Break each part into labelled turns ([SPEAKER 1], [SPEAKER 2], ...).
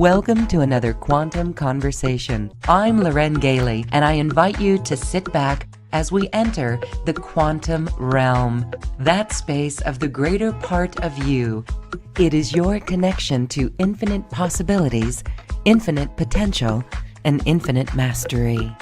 [SPEAKER 1] Welcome to another Quantum Conversation. I'm Loren Gailey, and I invite you to sit back as we enter the quantum realm, that space of the greater part of you. It is your connection to infinite possibilities, infinite potential, and infinite mastery.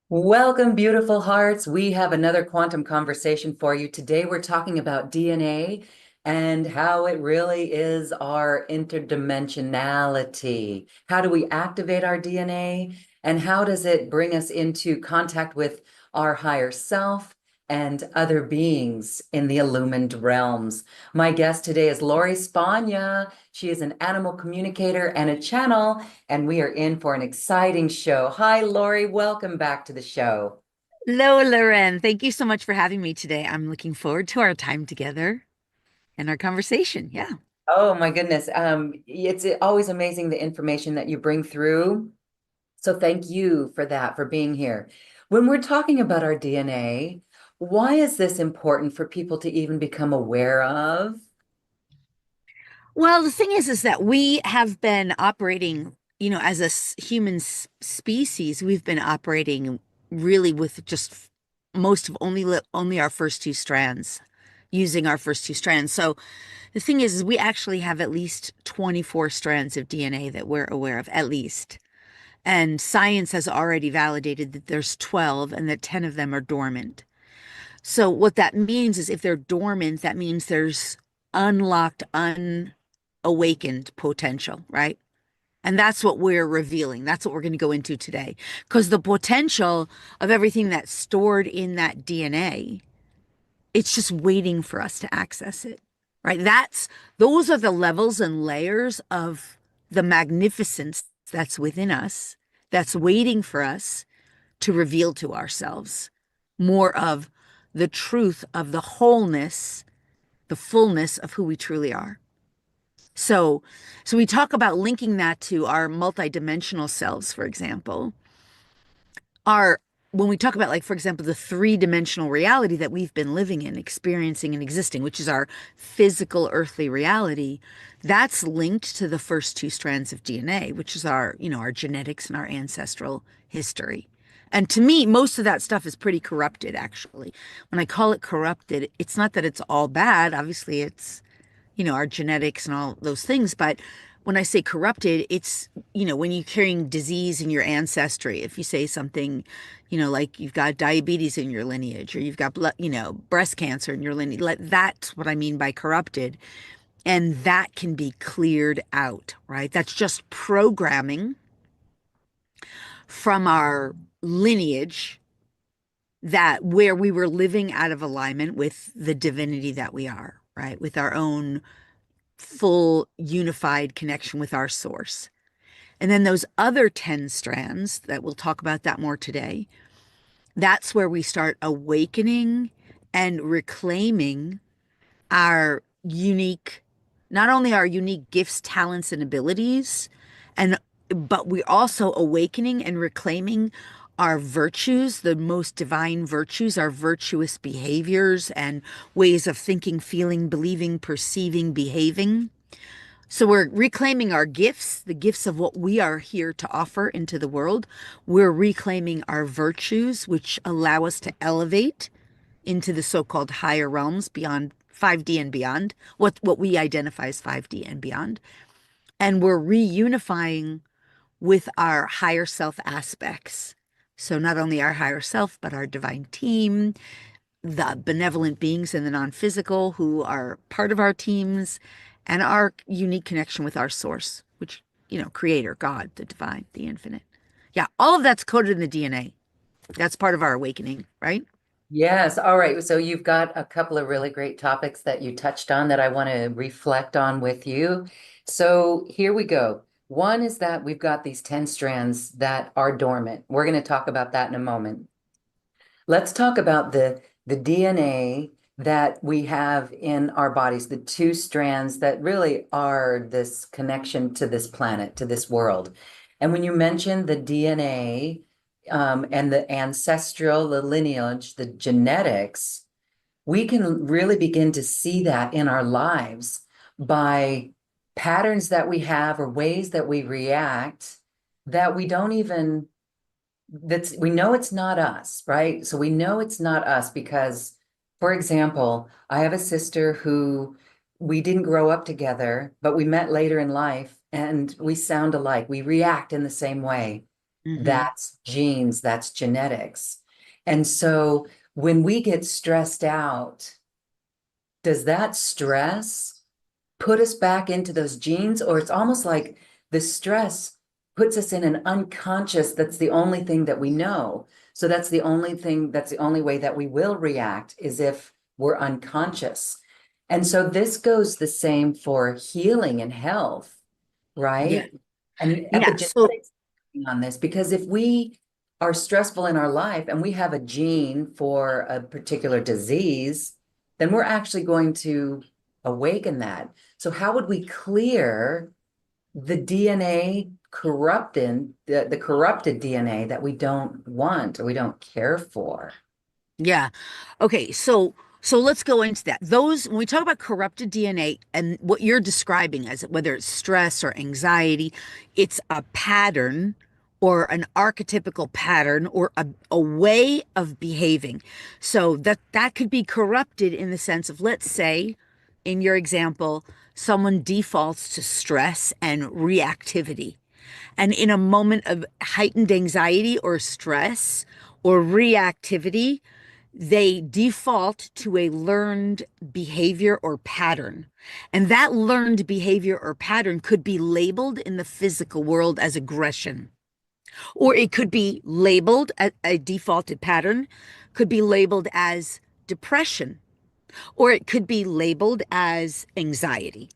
[SPEAKER 1] Welcome, beautiful hearts. We have another quantum conversation for you. Today, we're talking about DNA and how it really is our interdimensionality. How do we activate our DNA? And how does it bring us into contact with our higher self and other beings in the illumined realms? My guest today is Lori Spagna. She is an animal communicator and a channel, and we are in for an exciting show. Hi, Lori. Welcome back to the show.
[SPEAKER 2] Hello, Loren. Thank you so much for having me today. I'm looking forward to our time together and our conversation. Yeah.
[SPEAKER 1] Oh my goodness. It's always amazing the information that you bring through. So thank you for that, for being here. When we're talking about our DNA, why is this important for people to even become aware of?
[SPEAKER 2] Well, the thing is that we have been operating, as a human species, we've been operating really with just most of only our first two strands, using our first two strands. So the thing is we actually have at least 24 strands of DNA that we're aware of, at least. And science has already validated that there's 12 and that 10 of them are dormant. So what that means is if they're dormant, that means there's unlocked, unawakened potential, right? And that's what we're revealing. That's what we're going to go into today. Because the potential of everything that's stored in that DNA, it's just waiting for us to access it, right? Those are the levels and layers of the magnificence that's within us, that's waiting for us to reveal to ourselves more of the truth of the wholeness, the fullness of who we truly are. So, so we talk about linking that to our multidimensional selves, for example. Our When we talk about, like, for example, the three-dimensional reality that we've been living in, experiencing and existing, which is our physical earthly reality, that's linked to the first two strands of DNA, which is our genetics and our ancestral history. And to me, most of that stuff is pretty corrupted, actually. When I call it corrupted, it's not that it's all bad. Obviously, it's, our genetics and all those things. But when I say corrupted, it's, when you're carrying disease in your ancestry, if you say something, like you've got diabetes in your lineage or you've got blood, breast cancer in your lineage, that's what I mean by corrupted. And that can be cleared out, right? That's just programming from our lineage that where we were living out of alignment with the divinity that we are, right? With our own full unified connection with our source. And then those other 10 strands that we'll talk about that more today, that's where we start awakening and reclaiming our unique, not only our unique gifts, talents, and abilities, but we're also awakening and reclaiming our virtues, the most divine virtues, our virtuous behaviors and ways of thinking, feeling, believing, perceiving, behaving. So we're reclaiming our gifts, the gifts of what we are here to offer into the world. We're reclaiming our virtues, which allow us to elevate into the so-called higher realms beyond 5D and beyond, what we identify as 5D and beyond. And we're reunifying with our higher self aspects. So not only our higher self, but our divine team, the benevolent beings in the non-physical who are part of our teams, and our unique connection with our source, which, creator, God, the divine, the infinite. Yeah, all of that's coded in the DNA. That's part of our awakening, right?
[SPEAKER 1] Yes. All right. So you've got a couple of really great topics that you touched on that I want to reflect on with you. So here we go. One is that we've got these 10 strands that are dormant. We're going to talk about that in a moment. Let's talk about the DNA that we have in our bodies, the two strands that really are this connection to this planet, to this world. And when you mention the DNA, and the ancestral, the lineage, the genetics, we can really begin to see that in our lives by patterns that we have or ways that we react that we don't even that's we know it's not us, right? So we know it's not us because, for example, I have a sister who we didn't grow up together, but we met later in life and we sound alike. We react in the same way.
[SPEAKER 2] Hmm.
[SPEAKER 1] That's genes, that's genetics. And so when we get stressed out, does that stress put us back into those genes? Or it's almost like the stress puts us in an unconscious, that's the only thing that we know. So that's the only thing, that's the only way that we will react is if we're unconscious. And so this goes the same for healing and health,
[SPEAKER 2] Yeah.
[SPEAKER 1] right? And
[SPEAKER 2] Yeah. So
[SPEAKER 1] epigenetics on this, because if we are stressful in our life and we have a gene for a particular disease, then we're actually going to awaken that. So how would we clear the DNA corrupted, the corrupted DNA that we don't want or we don't care for?
[SPEAKER 2] yeah. Okay, so let's go into that. Those when we talk about corrupted DNA and what you're describing as whether it's stress or anxiety, it's a pattern or an archetypical pattern or a way of behaving. So that could be corrupted in the sense of, let's say, in your example, someone defaults to stress and reactivity. And in a moment of heightened anxiety or stress or reactivity, they default to a learned behavior or pattern. And that learned behavior or pattern could be labeled in the physical world as aggression, or it could be labeled a defaulted pattern, could be labeled as depression, or it could be labeled as anxiety,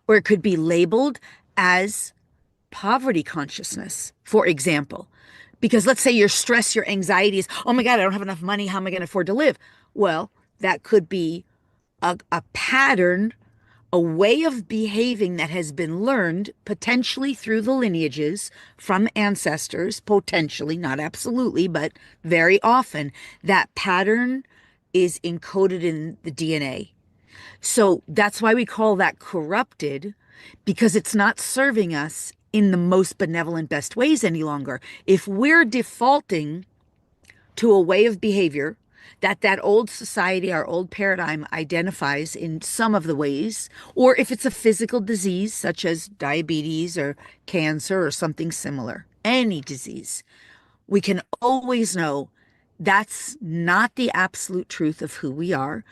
[SPEAKER 2] or it could be labeled as poverty consciousness, for example. Because let's say your stress, your anxiety is, oh my God, I don't have enough money. How am I going to afford to live? Well, that could be a pattern, a way of behaving that has been learned potentially through the lineages from ancestors, potentially, not absolutely, but very often. That pattern is encoded in the DNA. So that's why we call that corrupted, because it's not serving us in the most benevolent, best ways any longer. If we're defaulting to a way of behavior that old society, our old paradigm identifies in some of the ways, or if it's a physical disease such as diabetes or cancer or something similar, any disease, we can always know that's not the absolute truth of who we are,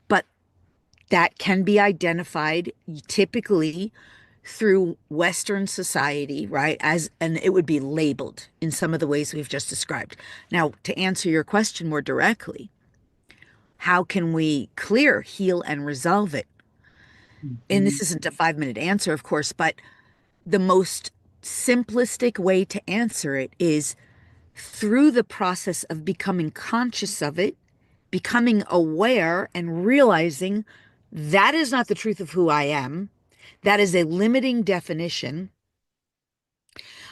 [SPEAKER 2] but that can be identified typically through Western society, right? As and it would be labeled in some of the ways we've just described. Now, to answer your question more directly, how can we clear, heal, and resolve it? And
[SPEAKER 1] Mhm.
[SPEAKER 2] this isn't a 5 minute answer, of course, but the most simplistic way to answer it is through the process of becoming conscious of it, becoming aware, and realizing that is not the truth of who I am. That is a limiting definition,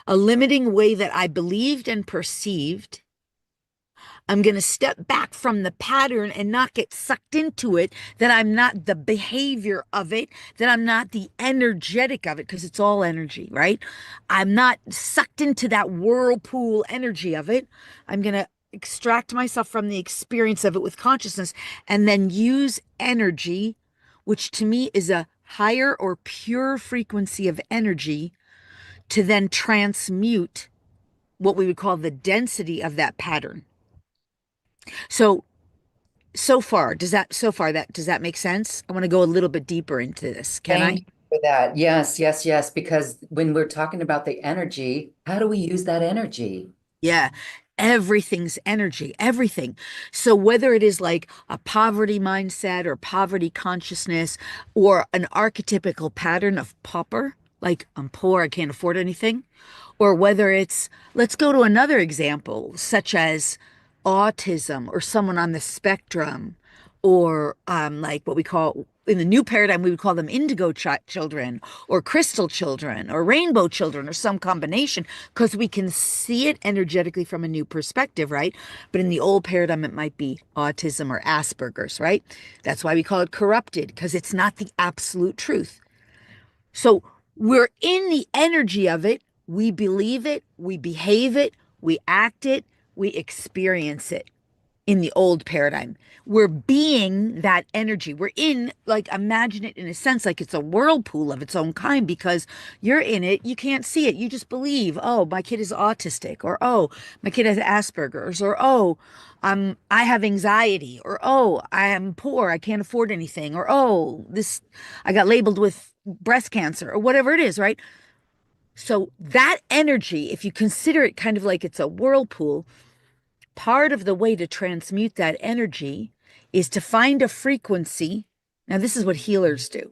[SPEAKER 2] a limiting way that I believed and perceived. I'm going to step back from the pattern and not get sucked into it, that I'm not the behavior of it, that I'm not the energetic of it, because it's all energy, right? I'm not sucked into that whirlpool energy of it. I'm going to extract myself from the experience of it with consciousness and then use energy, which to me is a higher or pure frequency of energy, to then transmute what we would call the density of that pattern. So does that make sense? I want to go a little bit deeper into this. Can I?
[SPEAKER 1] Thank you for that. Yes, yes, yes. Because when we're talking about the energy, how do we use that energy?
[SPEAKER 2] Yeah. Everything's energy, everything. So whether it is like a poverty mindset or poverty consciousness or an archetypical pattern of pauper, like I'm poor, I can't afford anything, or whether it's, let's go to another example, such as autism or someone on the spectrum or like what we call in the new paradigm, we would call them indigo children or crystal children or rainbow children or some combination because we can see it energetically from a new perspective, right? But in the old paradigm, it might be autism or Asperger's, right? That's why we call it corrupted because it's not the absolute truth. So we're in the energy of it. We believe it, we behave it, we act it, we experience it in the old paradigm. We're being that energy. We're in, like, imagine it in a sense like it's a whirlpool of its own kind because you're in it. You can't see it. You just believe, oh, my kid is autistic, or oh, my kid has Asperger's, or oh, I have anxiety, or oh, I am poor. I can't afford anything, or oh, this, I got labeled with breast cancer, or whatever it is, right? So that energy, if you consider it kind of like it's a whirlpool, part of the way to transmute that energy is to find a frequency. Now, this is what healers do,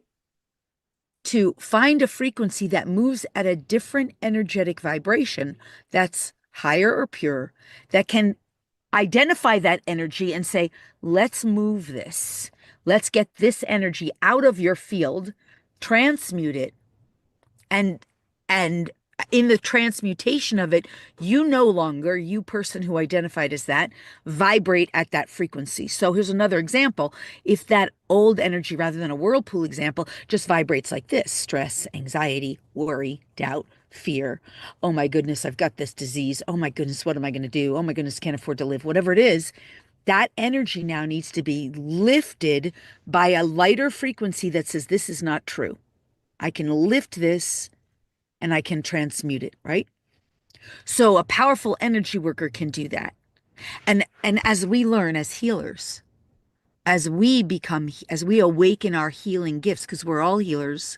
[SPEAKER 2] to find a frequency that moves at a different energetic vibration that's higher or pure, that can identify that energy and say, let's move this. Let's get this energy out of your field, transmute it, and and in the transmutation of it, you no longer, you person who identified as that, vibrate at that frequency. So here's another example. If that old energy, rather than a whirlpool example, just vibrates like this: stress, anxiety, worry, doubt, fear, oh my goodness, I've got this disease, oh my goodness, what am I going to do, oh my goodness, can't afford to live, whatever it is, that energy now needs to be lifted by a lighter frequency that says this is not true. I can lift this and I can transmute it, right? So a powerful energy worker can do that. And as we learn as healers, as we awaken our healing gifts, because we're all healers,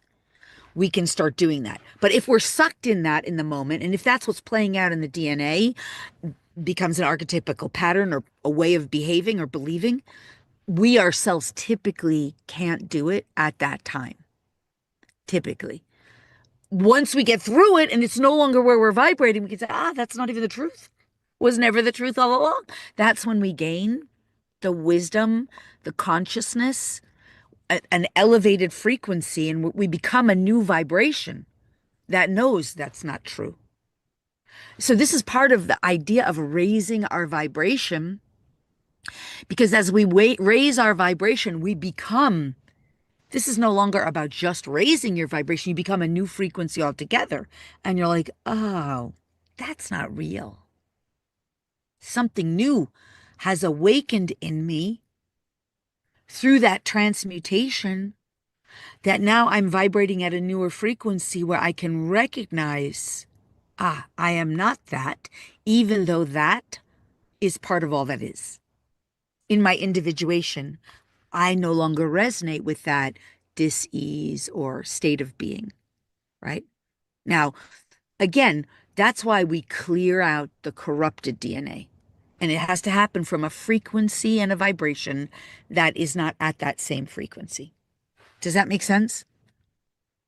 [SPEAKER 2] we can start doing that. But if we're sucked in that in the moment, and if that's what's playing out in the DNA, becomes an archetypical pattern or a way of behaving or believing, we ourselves typically can't do it at that time. Typically. Once we get through it and it's no longer where we're vibrating, we can say, ah, that's not even the truth. Was never the truth all along. That's when we gain the wisdom, the consciousness, an elevated frequency, and we become a new vibration that knows that's not true. So, this is part of the idea of raising our vibration, because as we raise our vibration, we become, this is no longer about just raising your vibration. You become a new frequency altogether. And you're like, oh, that's not real. Something new has awakened in me through that transmutation, that now I'm vibrating at a newer frequency where I can recognize, ah, I am not that, even though that is part of all that is. In my individuation, I no longer resonate with that dis-ease or state of being, right? Now, again, that's why we clear out the corrupted DNA. And it has to happen from a frequency and a vibration that is not at that same frequency. Does that make sense?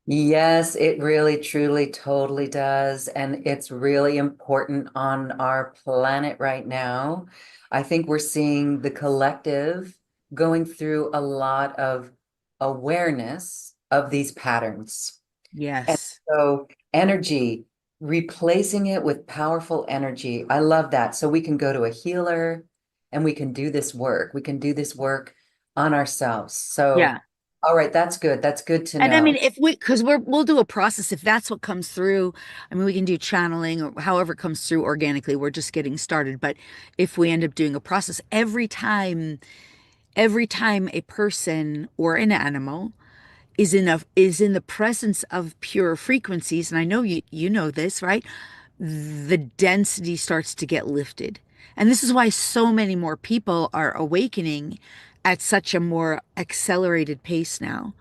[SPEAKER 1] Yes, it really, truly, totally does. And it's really important on our planet right now. I think we're seeing the collective going through a lot of awareness of these patterns. And
[SPEAKER 2] Yes.
[SPEAKER 1] so energy, replacing it with powerful energy. I love that. So we can go to a healer and we can do this work. We can do this work on ourselves. So,
[SPEAKER 2] Yeah.
[SPEAKER 1] all right, that's good. That's good to
[SPEAKER 2] And I mean,
[SPEAKER 1] know.
[SPEAKER 2] if we, because we'll do a process, if that's what comes through. I mean, we can do channeling or however it comes through organically. We're just getting started. But if we end up doing a process, every time a person or an animal is in the presence of pure frequencies, and I know you know this, right? The density starts to get lifted. And this is why so many more people are awakening at such a more accelerated pace now,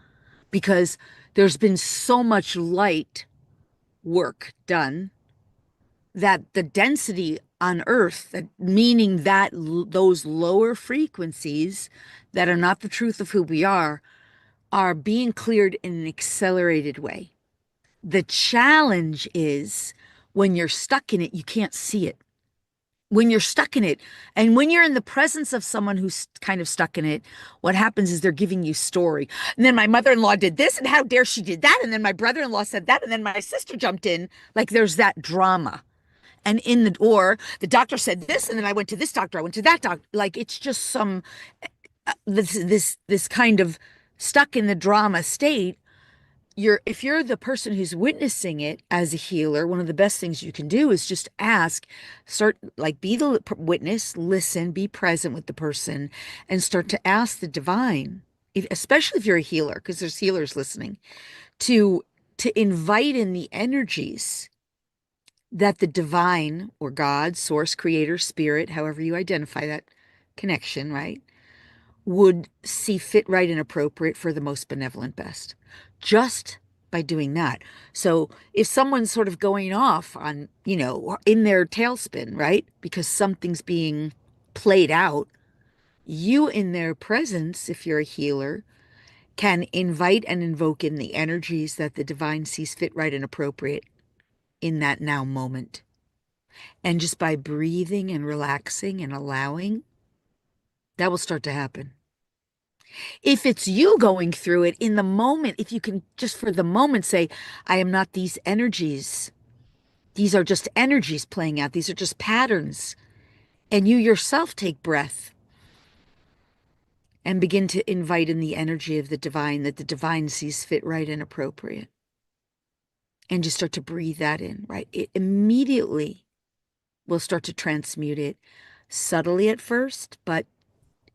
[SPEAKER 2] because there's been so much light work done that the density on Earth, that meaning that those lower frequencies that are not the truth of who we are being cleared in an accelerated way. The challenge is when you're stuck in it, you can't see it. when you're stuck in it. And when you're in the presence of someone who's kind of stuck in it, what happens is they're giving you story. And then my mother-in-law did this, and how dare she did that, and then my brother-in-law said that, and then my sister jumped in. Like there's that drama. And in the or the doctor said this, and then I went to this doctor, I went to that doctor. Like it's just some this kind of stuck in the drama state. If you're the person who's witnessing it as a healer, one of the best things you can do is just ask, start like be the witness, listen, be present with the person, and start to ask the divine, especially if you're a healer, because there's healers listening, to invite in the energies that the divine or God, source, creator, spirit, however you identify that connection, right, would see fit, right, and appropriate for the most benevolent best. Just by doing that. So if someone's sort of going off on, in their tailspin, right, because something's being played out, you in their presence, if you're a healer, can invite and invoke in the energies that the divine sees fit, right, and appropriate in that now moment. And just by breathing and relaxing and allowing, that will start to happen. If it's you going through it in the moment, if you can just for the moment say, I am not these energies. These are just energies playing out. These are just patterns. And you yourself take breath and begin to invite in the energy of the divine that the divine sees fit, right, and appropriate. And just start to breathe that in, right? It immediately will start to transmute it subtly at first, but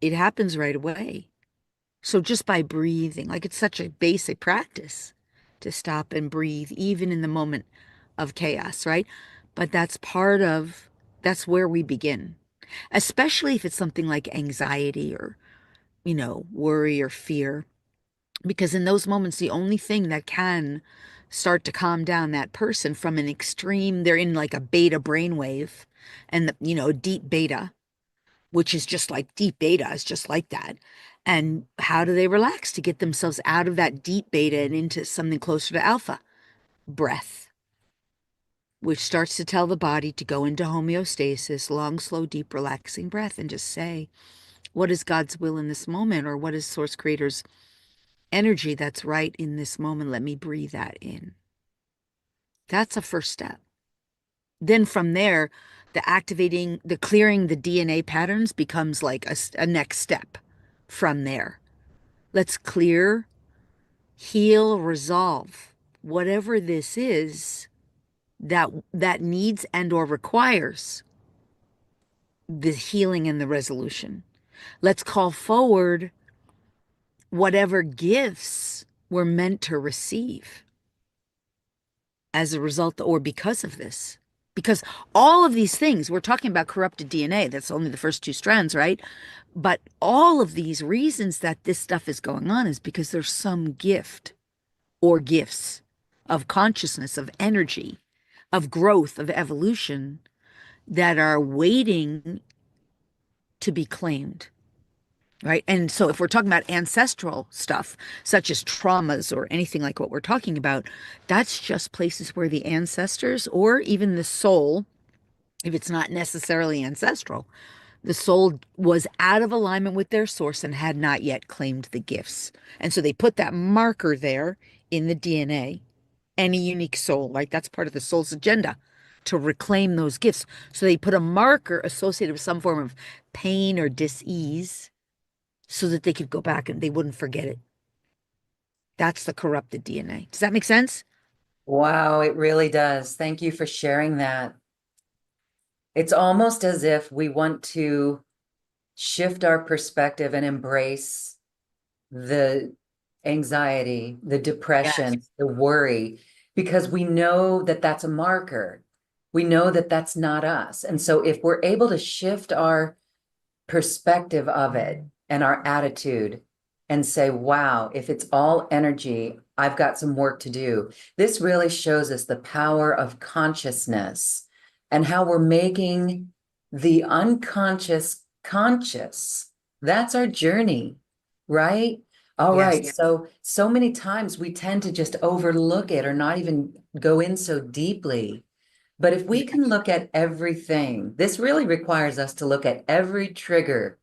[SPEAKER 2] it happens right away. So just by breathing, like it's such a basic practice to stop and breathe, even in the moment of chaos, right? But that's where we begin, especially if it's something like anxiety or, worry or fear. Because in those moments, the only thing that can start to calm down that person from an extreme, they're in like a beta brainwave and, deep beta, which is just like deep beta is just like that. And how do they relax to get themselves out of that deep beta and into something closer to alpha? Breath, which starts to tell the body to go into homeostasis, long, slow, deep, relaxing breath, and just say, what is God's will in this moment? Or what is Source Creator's energy that's right in this moment? Let me breathe that in. That's a first step. Then from there, the clearing the DNA patterns becomes like a next step from there. Let's clear, heal, resolve whatever this is that needs and or requires the healing and the resolution. Let's call forward whatever gifts we're meant to receive as a result or because of this. Because all of these things, we're talking about corrupted DNA, that's only the first two strands, right? But all of these reasons that this stuff is going on is because there's some gift or gifts of consciousness, of energy, of growth, of evolution that are waiting to be claimed. Right. And so if we're talking about ancestral stuff, such as traumas or anything like what we're talking about, that's just places where the ancestors or even the soul, if it's not necessarily ancestral, the soul was out of alignment with their source and had not yet claimed the gifts. And so they put that marker there in the DNA, any unique soul, right? That's part of the soul's agenda to reclaim those gifts. So they put a marker associated with some form of pain or dis-ease so that they could go back and they wouldn't forget it. That's the corrupted DNA. Does that make sense?
[SPEAKER 1] Wow, it really does. Thank you for sharing that. It's almost as if we want to shift our perspective and embrace the anxiety, the
[SPEAKER 2] Yes.
[SPEAKER 1] depression, the worry, because we know that that's a marker. We know that that's not us. And so if we're able to shift our perspective of it and our attitude and say, wow, if it's all energy, I've got some work to do. This really shows us the power of consciousness and how we're making the unconscious conscious. That's our journey, right? All right.
[SPEAKER 2] Yes.
[SPEAKER 1] So many times we tend to just overlook it or not even go in so deeply. But if we
[SPEAKER 2] Yeah.
[SPEAKER 1] can look at everything, this really requires us to look at every trigger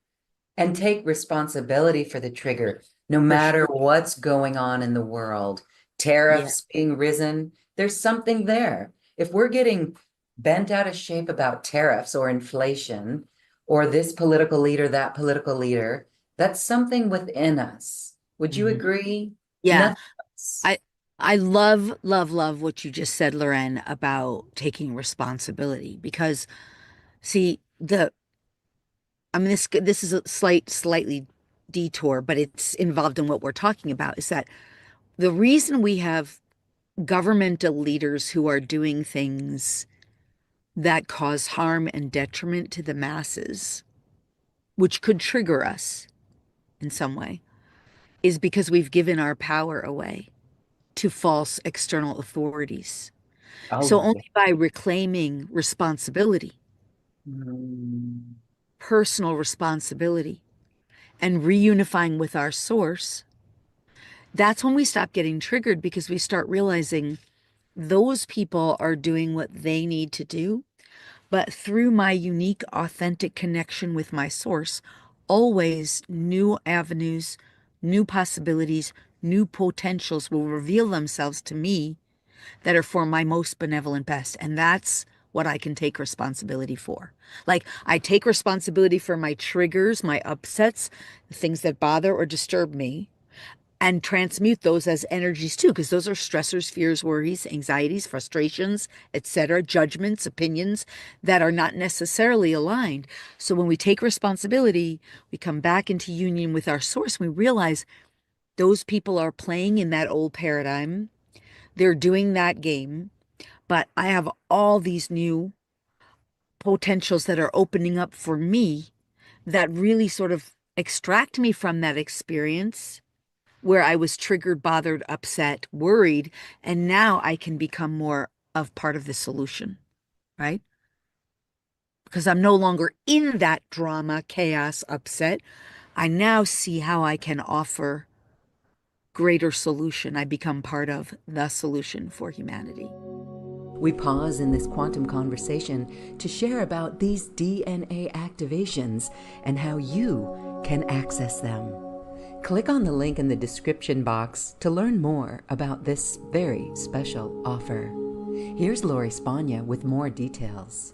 [SPEAKER 1] and take responsibility for the trigger, no
[SPEAKER 2] For sure.
[SPEAKER 1] matter what's going on in the world.
[SPEAKER 2] Yeah.
[SPEAKER 1] Tariffs being risen, there's something there. If we're getting bent out of shape about tariffs or inflation or this political leader, that political leader, that's something within us. Would you
[SPEAKER 2] Mhm.
[SPEAKER 1] agree?
[SPEAKER 2] Yeah.
[SPEAKER 1] Nothing else.
[SPEAKER 2] I I love, love, love what you just said, Loren, about taking responsibility because see, I mean this is a slightly detour, but it's involved in what we're talking about is that the reason we have governmental leaders who are doing things that cause harm and detriment to the masses, which could trigger us in some way, is because we've given our power away to false external authorities.
[SPEAKER 1] Oh,
[SPEAKER 2] So
[SPEAKER 1] yeah.
[SPEAKER 2] only by reclaiming responsibility,
[SPEAKER 1] Mm.
[SPEAKER 2] personal responsibility, and reunifying with our source, that's when we stop getting triggered because we start realizing those people are doing what they need to do. But through my unique, authentic connection with my source, always new avenues, new possibilities, new potentials will reveal themselves to me that are for my most benevolent best. And that's what I can take responsibility for. Like, I take responsibility for my triggers, my upsets, the things that bother or disturb me, and transmute those as energies too, because those are stressors, fears, worries, anxieties, frustrations, etc., judgments, opinions that are not necessarily aligned. So when we take responsibility, we come back into union with our source, and we realize those people are playing in that old paradigm. They're doing that game, but I have all these new potentials that are opening up for me that really sort of extract me from that experience where I was triggered, bothered, upset, worried, and now I can become more of part of the solution, right? Because I'm no longer in that drama, chaos, upset. I now see how I can offer greater solution. I become part of the solution for humanity.
[SPEAKER 1] We pause in this quantum conversation to share about these DNA activations and how you can access them. Click on the link in the description box to learn more about this very special offer. Here's Lori Spagna with more details.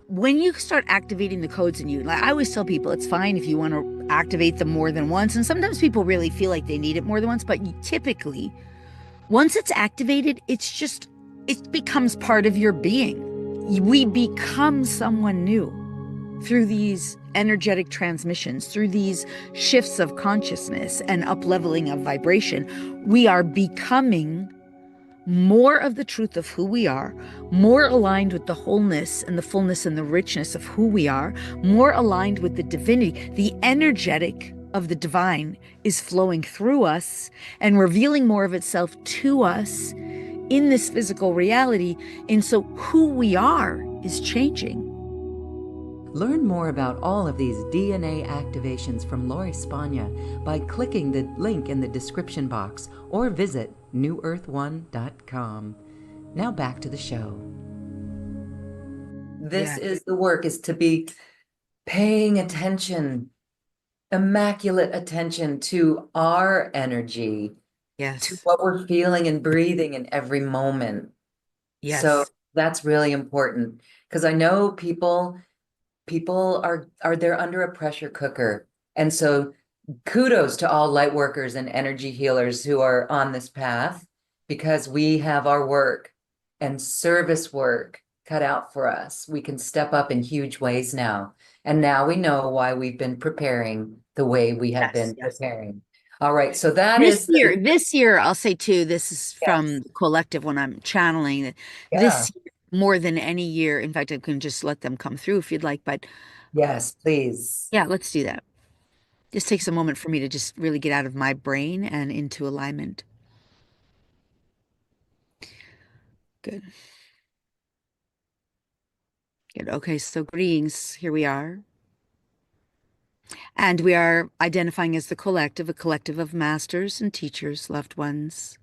[SPEAKER 2] When you start activating the codes in you, like I always tell people, it's fine if you want to activate them more than once. And sometimes people really feel like they need it more than once, but typically, once it's activated, it becomes part of your being. We become someone new through these energetic transmissions, through these shifts of consciousness and up leveling of vibration. We are becoming more of the truth of who we are, more aligned with the wholeness and the fullness and the richness of who we are, more aligned with the divinity. The energetic of the divine is flowing through us and revealing more of itself to us in this physical reality. And so who we are is changing.
[SPEAKER 1] Learn more about all of these DNA activations from Lori Spagna by clicking the link in the description box or visit newearth1.com. Now back to the show. This
[SPEAKER 2] Yeah.
[SPEAKER 1] is the work, is to be paying attention, immaculate attention to our energy, to
[SPEAKER 2] Yes.
[SPEAKER 1] what we're feeling and breathing in every moment. So
[SPEAKER 2] Yes.
[SPEAKER 1] that's really important because I know people are they're under a pressure cooker. And so kudos to all light workers and energy healers who are on this path because we have our work and service work cut out for us. We can step up in huge ways now. And now we know why we've been preparing the way we have
[SPEAKER 2] Yes.
[SPEAKER 1] been
[SPEAKER 2] Yes.
[SPEAKER 1] preparing. All right, so that
[SPEAKER 2] This
[SPEAKER 1] is
[SPEAKER 2] year,
[SPEAKER 1] the
[SPEAKER 2] this year, I'll say too, this is
[SPEAKER 1] yes,
[SPEAKER 2] from the collective when I'm channeling
[SPEAKER 1] yeah,
[SPEAKER 2] this year, more than any year. In fact, I can just let them come through if you'd like, but
[SPEAKER 1] yes, please.
[SPEAKER 2] yeah, let's do that. Just takes a moment for me to just really get out of my brain and into alignment. Good. Good. Okay, so greetings. Here we are. And we are identifying as the collective, a collective of masters and teachers, loved ones,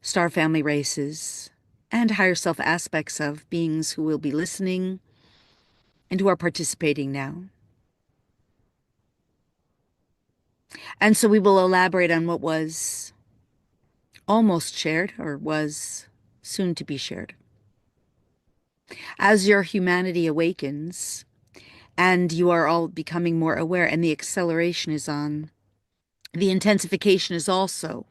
[SPEAKER 2] star family races, and higher self aspects of beings who will be listening and who are participating now. And so we will elaborate on what was almost shared or was soon to be shared. As your humanity awakens and you are all becoming more aware, and the acceleration is on, the intensification is also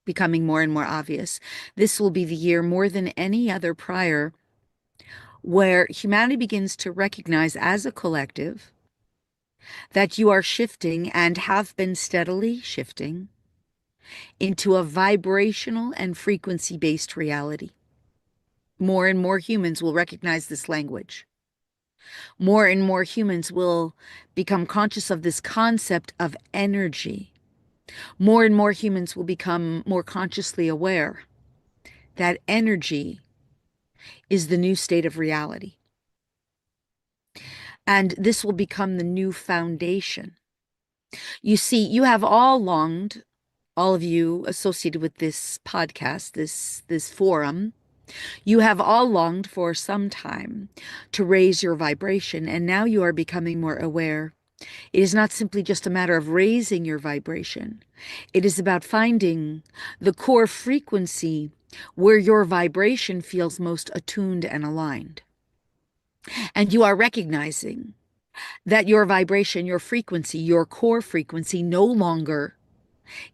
[SPEAKER 2] becoming more and more obvious. This will be the year more than any other prior where humanity begins to recognize as a collective that you are shifting and have been steadily shifting into a vibrational and frequency based reality. More and more humans will recognize this language. More and more humans will become conscious of this concept of energy. More and more humans will become more consciously aware that energy is the new state of reality. And this will become the new foundation. You see, you have all longed, all of you associated with this podcast, this forum, you have all longed for some time to raise your vibration, and now you are becoming more aware. It is not simply just a matter of raising your vibration. It is about finding the core frequency where your vibration feels most attuned and aligned. And you are recognizing that your vibration, your frequency, your core frequency no longer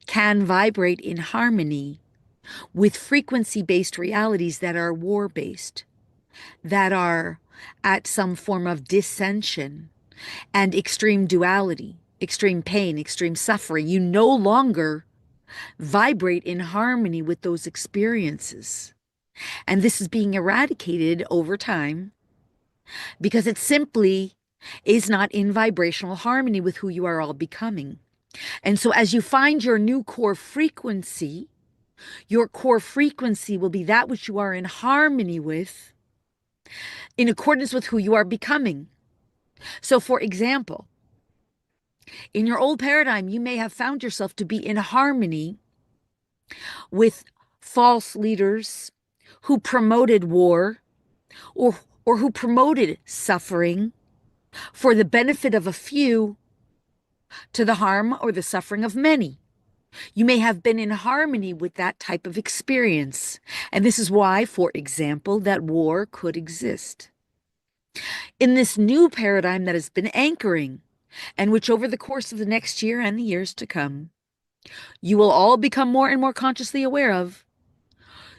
[SPEAKER 2] can vibrate in harmony with frequency-based realities that are war-based, that are at some form of dissension and extreme duality, extreme pain, extreme suffering. You no longer vibrate in harmony with those experiences. And this is being eradicated over time because it simply is not in vibrational harmony with who you are all becoming. And so as you find your new core frequency, your core frequency will be that which you are in harmony with in accordance with who you are becoming. So, for example, in your old paradigm, you may have found yourself to be in harmony with false leaders who promoted war or who promoted suffering for the benefit of a few to the harm or the suffering of many. You may have been in harmony with that type of experience. And this is why, for example, that war could exist. In this new paradigm that has been anchoring, and which over the course of the next year and the years to come, you will all become more and more consciously aware of,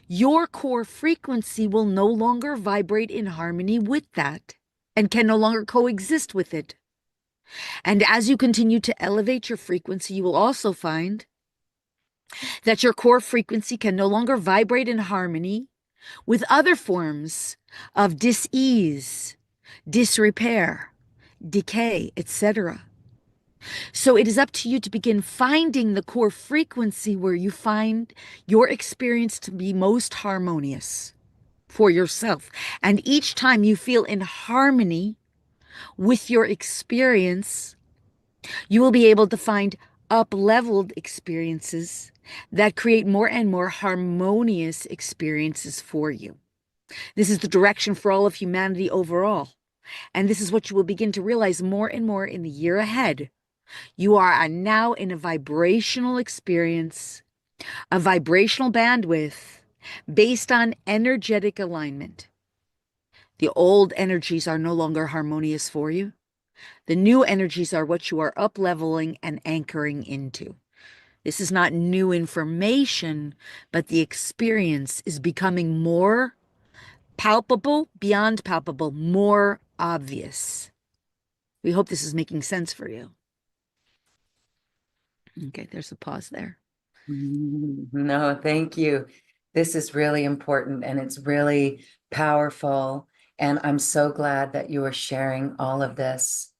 [SPEAKER 2] your core frequency will no longer vibrate in harmony with that and can no longer coexist with it. And as you continue to elevate your frequency, you will also find that your core frequency can no longer vibrate in harmony with other forms of dis-ease, disrepair, decay, etc. So it is up to you to begin finding the core frequency where you find your experience to be most harmonious for yourself. And each time you feel in harmony with your experience, you will be able to find up-leveled experiences that create more and more harmonious experiences for you. This is the direction for all of humanity overall. And this is what you will begin to realize more and more in the year ahead. You are now in a vibrational experience, a vibrational bandwidth based on energetic alignment. The old energies are no longer harmonious for you. The new energies are what you are up-leveling and anchoring into. This is not new information, but the experience is becoming more palpable, beyond palpable, more obvious. We hope this is making sense for you. Okay, there's a pause there.
[SPEAKER 1] No, thank you. This is really important and it's really powerful. And I'm so glad that you are sharing all of this.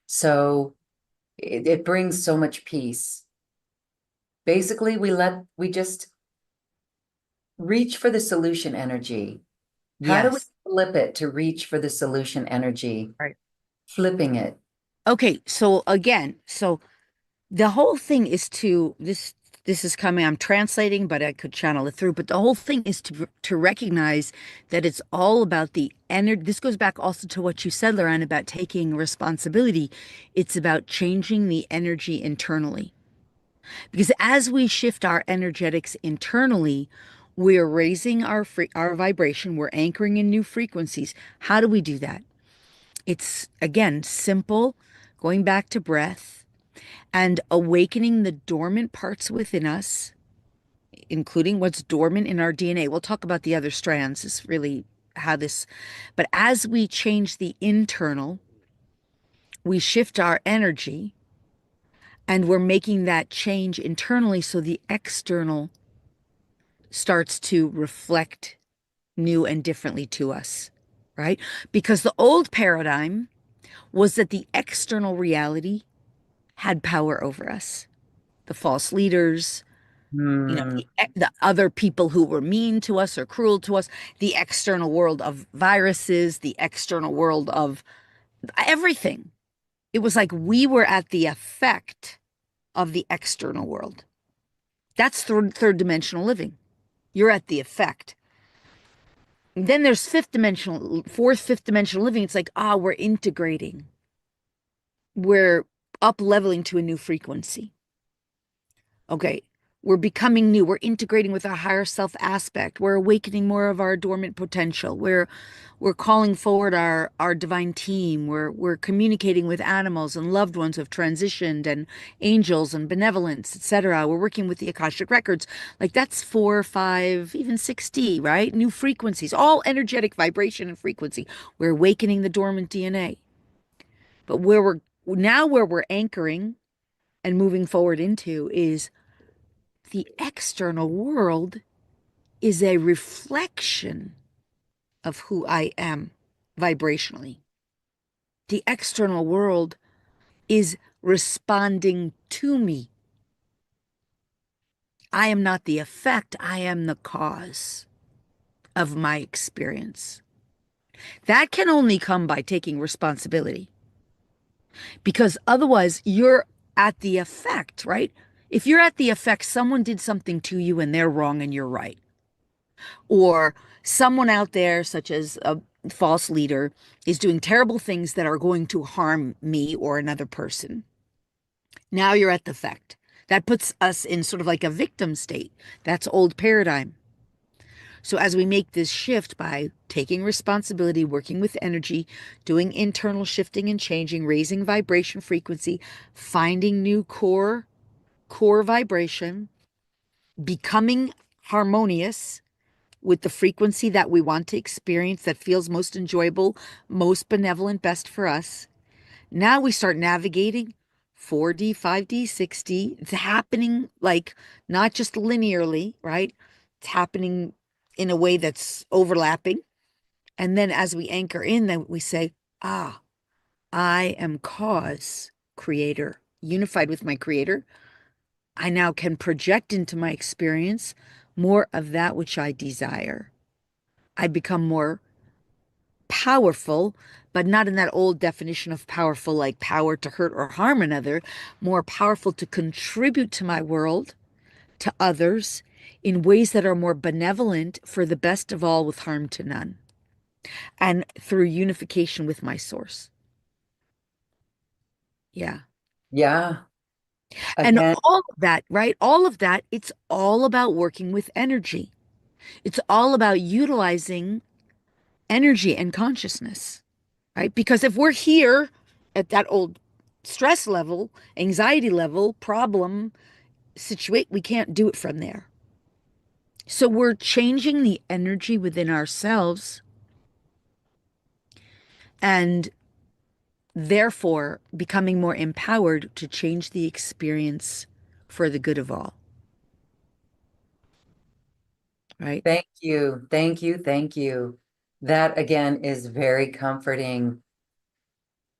[SPEAKER 1] So it brings so much peace. Basically, we just reach for the solution energy. How do we
[SPEAKER 2] Yes.
[SPEAKER 1] flip it to reach for the solution energy?
[SPEAKER 2] Right.
[SPEAKER 1] Flipping it.
[SPEAKER 2] Okay, so again, so the whole thing is to this this is coming. I'm translating, but I could channel it through. But the whole thing is to recognize that it's all about the energy. This goes back also to what you said, Lauren, about taking responsibility. It's about changing the energy internally. Because as we shift our energetics internally, we're raising our vibration, we're anchoring in new frequencies. How do we do that? It's again simple, going back to breath and awakening the dormant parts within us, including what's dormant in our DNA. We'll talk about the other strands, is really how this, but as we change the internal, we shift our energy and we're making that change internally so the external starts to reflect new and differently to us, right? Because the old paradigm was that the external reality had power over us. The false leaders,
[SPEAKER 1] Hmm.
[SPEAKER 2] the other people who were mean to us or cruel to us, the external world of viruses, the external world of everything. It was like we were at the effect of the external world. That's third dimensional living. You're at the effect. Then there's fifth dimensional living. It's like, we're integrating. We're up leveling to a new frequency. Okay. We're becoming new. We're integrating with our higher self aspect. We're awakening more of our dormant potential. We're calling forward our divine team. We're communicating with animals and loved ones who have transitioned and angels and benevolence, etc. We're working with the Akashic records. Like that's 4, 5, even 6D, right? New frequencies, all energetic vibration and frequency. We're awakening the dormant DNA. But where we're anchoring and moving forward into is the external world is a reflection of who I am vibrationally. The external world is responding to me. I am not the effect, I am the cause of my experience. That can only come by taking responsibility because otherwise you're at the effect, right? If you're at the effect, someone did something to you and they're wrong and you're right. Or someone out there, such as a false leader, is doing terrible things that are going to harm me or another person. Now you're at the effect. That puts us in sort of like a victim state. That's old paradigm. So as we make this shift by taking responsibility, working with energy, doing internal shifting and changing, raising vibration frequency, finding new core vibration, becoming harmonious with the frequency that we want to experience that feels most enjoyable, most benevolent, best for us. Now we start navigating 4D, 5D, 6D. It's happening like not just linearly, right? It's happening in a way that's overlapping. And then as we anchor in, then we say, I am cause, creator, unified with my creator. I now can project into my experience more of that which I desire. I become more powerful, but not in that old definition of powerful, like power to hurt or harm another, more powerful to contribute to my world, to others, in ways that are more benevolent for the best of all with harm to none, and through unification with my source. Yeah.
[SPEAKER 1] Yeah.
[SPEAKER 2] And
[SPEAKER 1] Again,
[SPEAKER 2] all of that, right? All of that, it's all about working with energy. It's all about utilizing energy and consciousness, right? Because if we're here at that old stress level, anxiety level, problem, situate, we can't do it from there. So we're changing the energy within ourselves and therefore becoming more empowered to change the experience for the good of all, right?
[SPEAKER 1] thank you. Thank you. Thank you. That again is very comforting.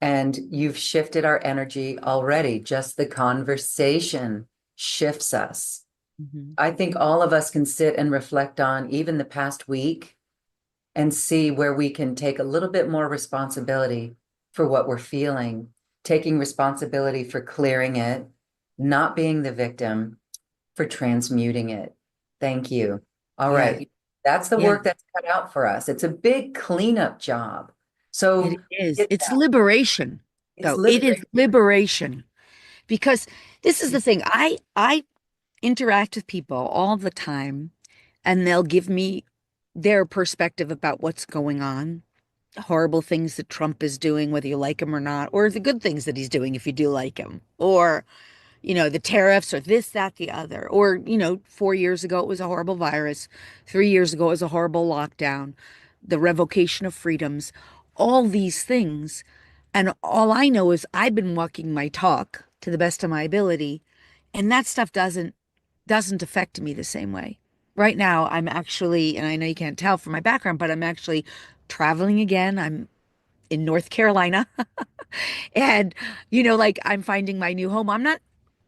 [SPEAKER 1] And you've shifted our energy already. Just the conversation shifts us.
[SPEAKER 2] Mhm.
[SPEAKER 1] I think all of us can sit and reflect on even the past week and see where we can take a little bit more responsibility for what we're feeling, taking responsibility for clearing it, not being the victim, for transmuting it. Thank you. All
[SPEAKER 2] Yeah.
[SPEAKER 1] right. That's the
[SPEAKER 2] Yeah.
[SPEAKER 1] work that's cut out for us. It's a big cleanup job.
[SPEAKER 2] It
[SPEAKER 1] So
[SPEAKER 2] is.
[SPEAKER 1] get
[SPEAKER 2] It's
[SPEAKER 1] that.
[SPEAKER 2] liberation,
[SPEAKER 1] It's
[SPEAKER 2] though. It is
[SPEAKER 1] liberating.
[SPEAKER 2] liberation because this is the thing. I interact with people all the time and they'll give me their perspective about what's going on, horrible things that Trump is doing, whether you like him or not, or the good things that he's doing if you do like him, or the tariffs or this, that, the other. Or, 4 years ago, it was a horrible virus. 3 years ago, it was a horrible lockdown, the revocation of freedoms, all these things. And all I know is I've been walking my talk to the best of my ability, and that stuff doesn't affect me the same way. Right now, I'm actually, and I know you can't tell from my background, but I'm actually traveling again. I'm in North Carolina. And, like I'm finding my new home. I'm not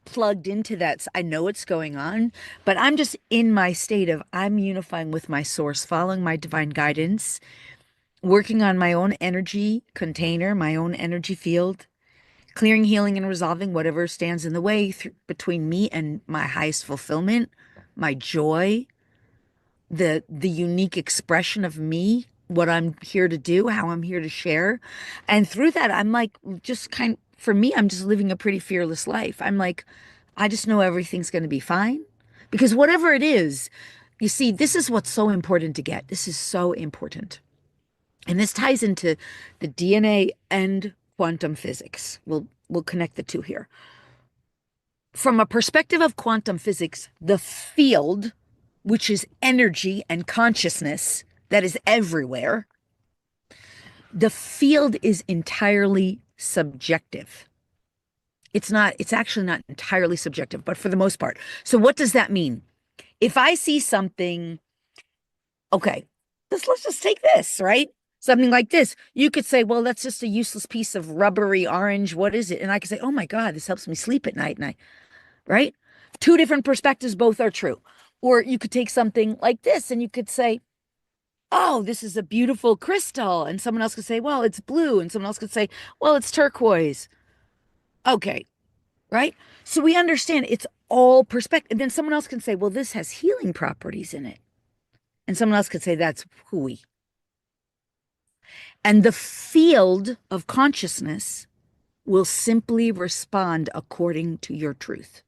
[SPEAKER 2] plugged into that. I know what's going on, but I'm just in my state of I'm unifying with my source, following my divine guidance, working on my own energy container, my own energy field, clearing, healing, and resolving whatever stands in the way between me and my highest fulfillment, my joy, the unique expression of me, what I'm here to do, how I'm here to share. And through that, I'm like just for me, I'm just living a pretty fearless life. I'm like, I just know everything's going to be fine because whatever it is, you see, this is what's so important to get. This is so important. And this ties into the DNA and quantum physics. We'll connect the two here. From a perspective of quantum physics, the field, which is energy and consciousness that is everywhere, the field is entirely subjective. It's actually not entirely subjective, but for the most part. So what does that mean? If I see something, okay, let's just take this, right? Something like this. You could say, well, that's just a useless piece of rubbery orange. What is it? And I could say, oh my God, this helps me sleep at night. Right? Two different perspectives, both are true. Or you could take something like this and you could say, oh, this is a beautiful crystal. And someone else could say, well, it's blue. And someone else could say, well, it's turquoise. Okay. Right. So we understand it's all perspective. And then someone else can say, well, this has healing properties in it. And someone else could say, that's hooey. And the field of consciousness will simply respond according to your truth.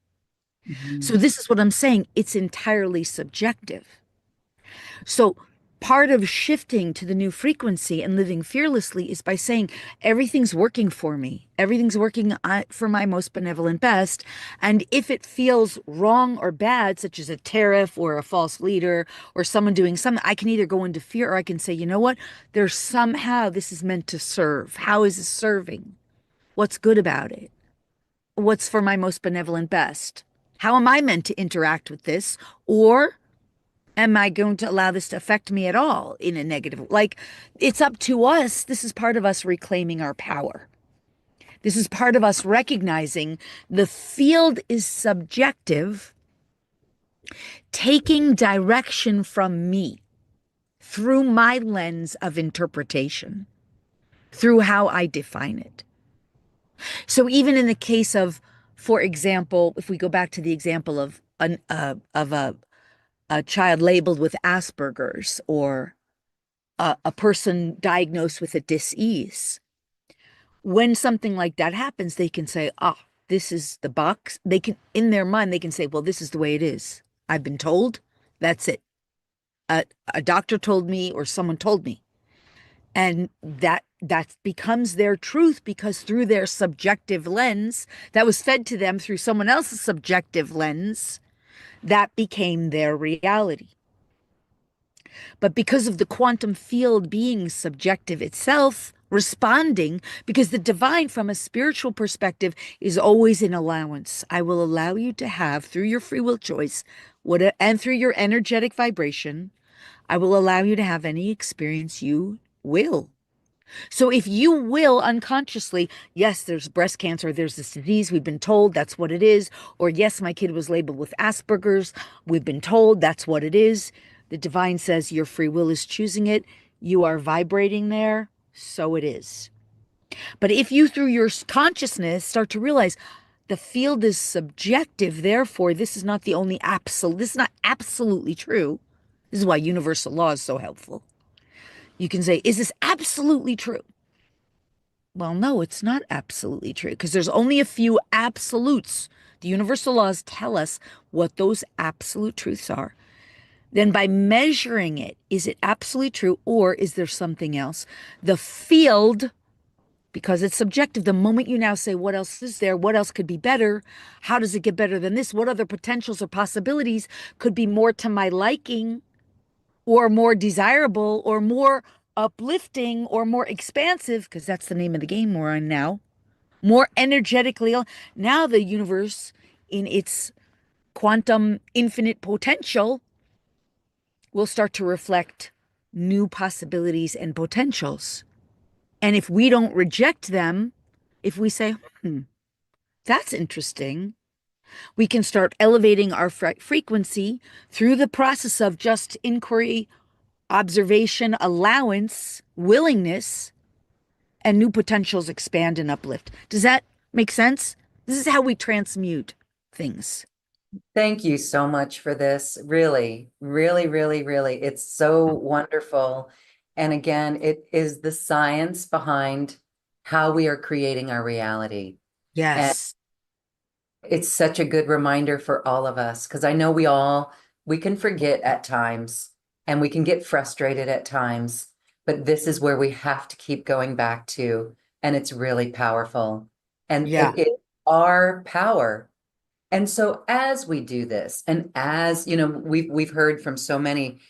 [SPEAKER 1] Mhm.
[SPEAKER 2] So this is what I'm saying. It's entirely subjective. So part of shifting to the new frequency and living fearlessly is by saying everything's working for me. Everything's working for my most benevolent best. And if it feels wrong or bad, such as a tariff or a false leader or someone doing something, I can either go into fear or I can say, you know what? There's somehow this is meant to serve. How is it serving? What's good about it? What's for my most benevolent best? How am I meant to interact with this? Or am I going to allow this to affect me at all in a negative? Like, it's up to us. This is part of us reclaiming our power. This is part of us recognizing the field is subjective, taking direction from me through my lens of interpretation, through how I define it. So even in the case of, for example, if we go back to the example of a child labeled with Asperger's or a person diagnosed with a disease, when something like that happens, they can say, ah, this is the box. They can, in their mind, they can say, well, this is the way it is. I've been told. That's it. A doctor told me or someone told me. And that becomes their truth because through their subjective lens that was fed to them through someone else's subjective lens, that became their reality. But because of the quantum field being subjective itself, responding, because the divine from a spiritual perspective is always an allowance. I will allow you to have through your free will choice, and through your energetic vibration, I will allow you to have any experience you will. So if you will unconsciously, yes, there's breast cancer, there's this disease, we've been told that's what it is, or yes, my kid was labeled with Asperger's, we've been told that's what it is. The divine says your free will is choosing it. You are vibrating there, so it is. But if you, through your consciousness, start to realize the field is subjective. Therefore, this is not the only absolute, this is not absolutely true. This is why universal law is so helpful. You can say, is this absolutely true? Well, no, it's not absolutely true because there's only a few absolutes. The universal laws tell us what those absolute truths are. Then, by measuring it, is it absolutely true or is there something else? The field, because it's subjective, the moment you now say, what else is there? What else could be better? How does it get better than this? What other potentials or possibilities could be more to my liking or more desirable or more uplifting or more expansive? Because that's the name of the game we're on now. More energetically. Now, the universe, in its quantum infinite potential, will start to reflect new possibilities and potentials. And if we don't reject them, if we say, that's interesting, we can start elevating our frequency through the process of just inquiry, observation, allowance, willingness, and new potentials expand and uplift. Does that make sense? This is how we transmute things.
[SPEAKER 1] Thank you so much for this. Really, really, really, really. It's so wonderful. And again, it is the science behind how we are creating our reality. And
[SPEAKER 2] Yes.
[SPEAKER 1] it's such a good reminder for all of us because I know we can forget at times and we can get frustrated at times, but this is where we have to keep going back to, and it's really powerful. And
[SPEAKER 2] Yeah.
[SPEAKER 1] it our power. And so as we do this, and as you know, we've heard from so many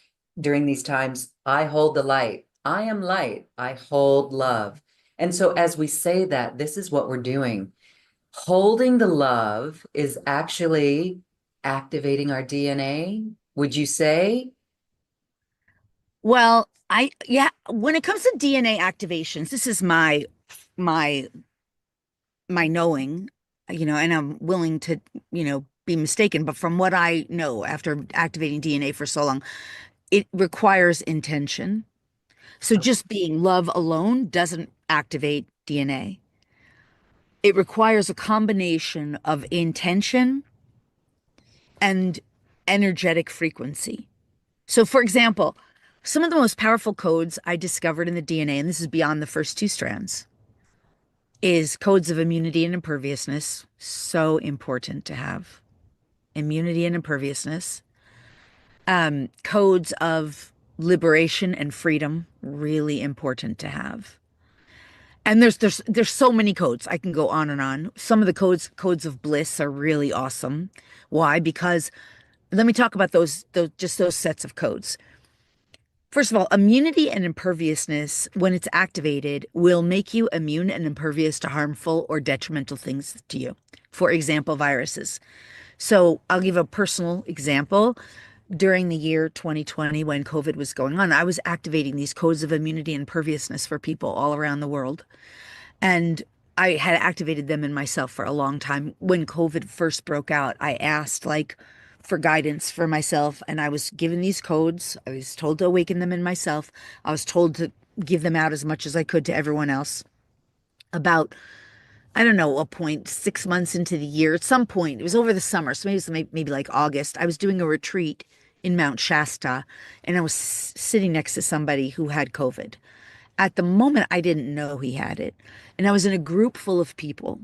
[SPEAKER 1] during these times, I hold the light. I am light. I hold love. And so as we say that, this is what we're doing. Holding the love is actually activating our DNA, would you say?
[SPEAKER 2] Well, yeah, when it comes to DNA activations, this is my my knowing, and I'm willing to, be mistaken, but from what I know after activating DNA for so long, it requires intention. So just being love alone doesn't activate DNA. It requires a combination of intention and energetic frequency. So, for example, some of the most powerful codes I discovered in the DNA, and this is beyond the first two strands, is codes of immunity and imperviousness. So important to have immunity and imperviousness. Codes of liberation and freedom, really important to have. And there's so many codes. I can go on and on. Some of the codes of bliss are really awesome. Why? Because let me talk about those just those sets of codes. First of all, immunity and imperviousness, when it's activated, will make you immune and impervious to harmful or detrimental things to you. For example, viruses. So I'll give a personal example. During the year 2020, when COVID was going on, I was activating these codes of immunity and imperviousness for people all around the world. And I had activated them in myself for a long time. When COVID first broke out, I asked like for guidance for myself, and I was given these codes. I was told to awaken them in myself. I was told to give them out as much as I could to everyone else. About, I don't know, a point 6 months into the year, at some point, it was over the summer, so maybe it was maybe like August. I was doing a retreat in Mount Shasta, and I was sitting next to somebody who had COVID. At the moment, I didn't know he had it. And I was in a group full of people,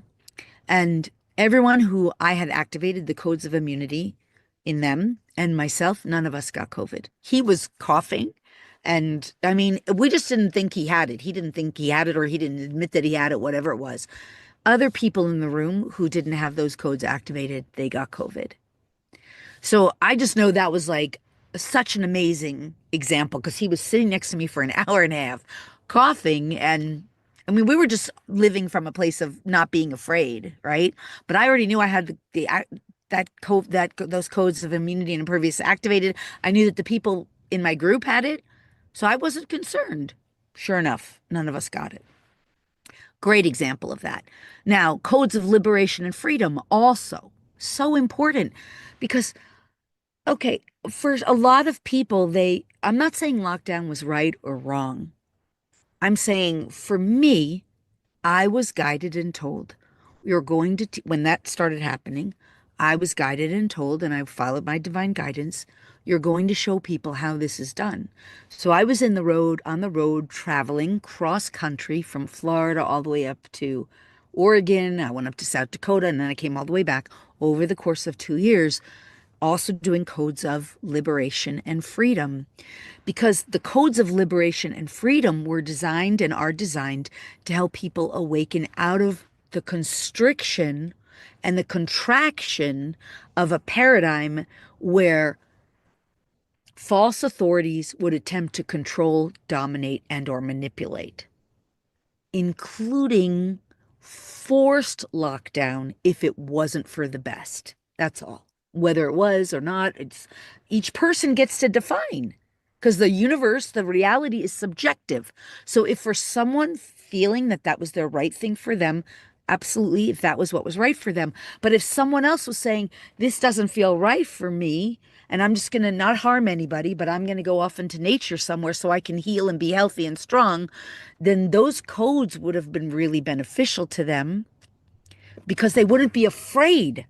[SPEAKER 2] and everyone who I had activated the codes of immunity in them and myself, none of us got COVID. He was coughing. And I mean, we just didn't think he had it. He didn't think he had it, or he didn't admit that he had it, whatever it was. Other people in the room who didn't have those codes activated, they got COVID. So I just know that was like such an amazing example because he was sitting next to me for an hour and a half, coughing. And I mean, we were just living from a place of not being afraid, right? But I already knew I had that code, those codes of immunity and impervious activated. I knew that the people in my group had it, so I wasn't concerned. Sure enough, none of us got it. Great example of that. Now, codes of liberation and freedom also so important because, okay, for a lot of people, I'm not saying lockdown was right or wrong. I'm saying for me, I was guided and told You're going to, when that started happening, I was guided and told, and I followed my divine guidance. You're going to show people how this is done. So I was on the road, traveling cross country from Florida all the way up to Oregon. I went up to South Dakota, and then I came all the way back over the course of 2 years, also doing codes of liberation and freedom, because the codes of liberation and freedom were designed and are designed to help people awaken out of the constriction and the contraction of a paradigm where false authorities would attempt to control, dominate, and or manipulate, including forced lockdown if it wasn't for the best. That's all. Whether it was or not, it's each person gets to define, because the universe, the reality is subjective. So if for someone feeling that that was their right thing for them, absolutely, if that was what was right for them. But if someone else was saying, this doesn't feel right for me, and I'm just going to not harm anybody, but I'm going to go off into nature somewhere so I can heal and be healthy and strong, then those codes would have been really beneficial to them, because they wouldn't be afraid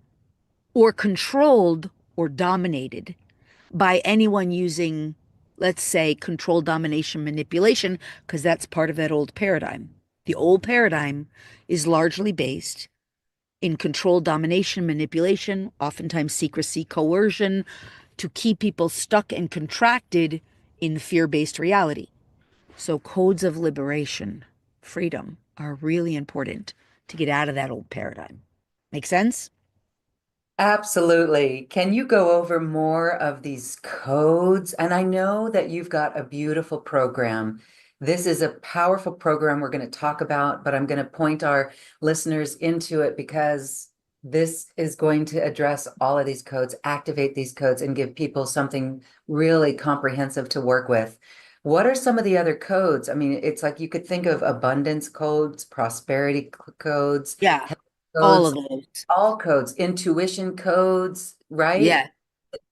[SPEAKER 2] or controlled or dominated by anyone using, let's say, control, domination, manipulation, because that's part of that old paradigm. The old paradigm is largely based in control, domination, manipulation, oftentimes secrecy, coercion, to keep people stuck and contracted in fear based reality. So, codes of liberation, freedom are really important to get out of that old paradigm. Make sense?
[SPEAKER 1] Absolutely. Can you go over more of these codes? And I know that you've got a beautiful program. This is a powerful program we're going to talk about, but I'm going to point our listeners into it because this is going to address all of these codes, activate these codes, and give people something really comprehensive to work with. What are some of the other codes? I mean, it's like you could think of abundance codes, prosperity codes,
[SPEAKER 2] Yeah,
[SPEAKER 1] health
[SPEAKER 2] all
[SPEAKER 1] codes,
[SPEAKER 2] of those.
[SPEAKER 1] all codes, intuition codes, right?
[SPEAKER 2] Yeah.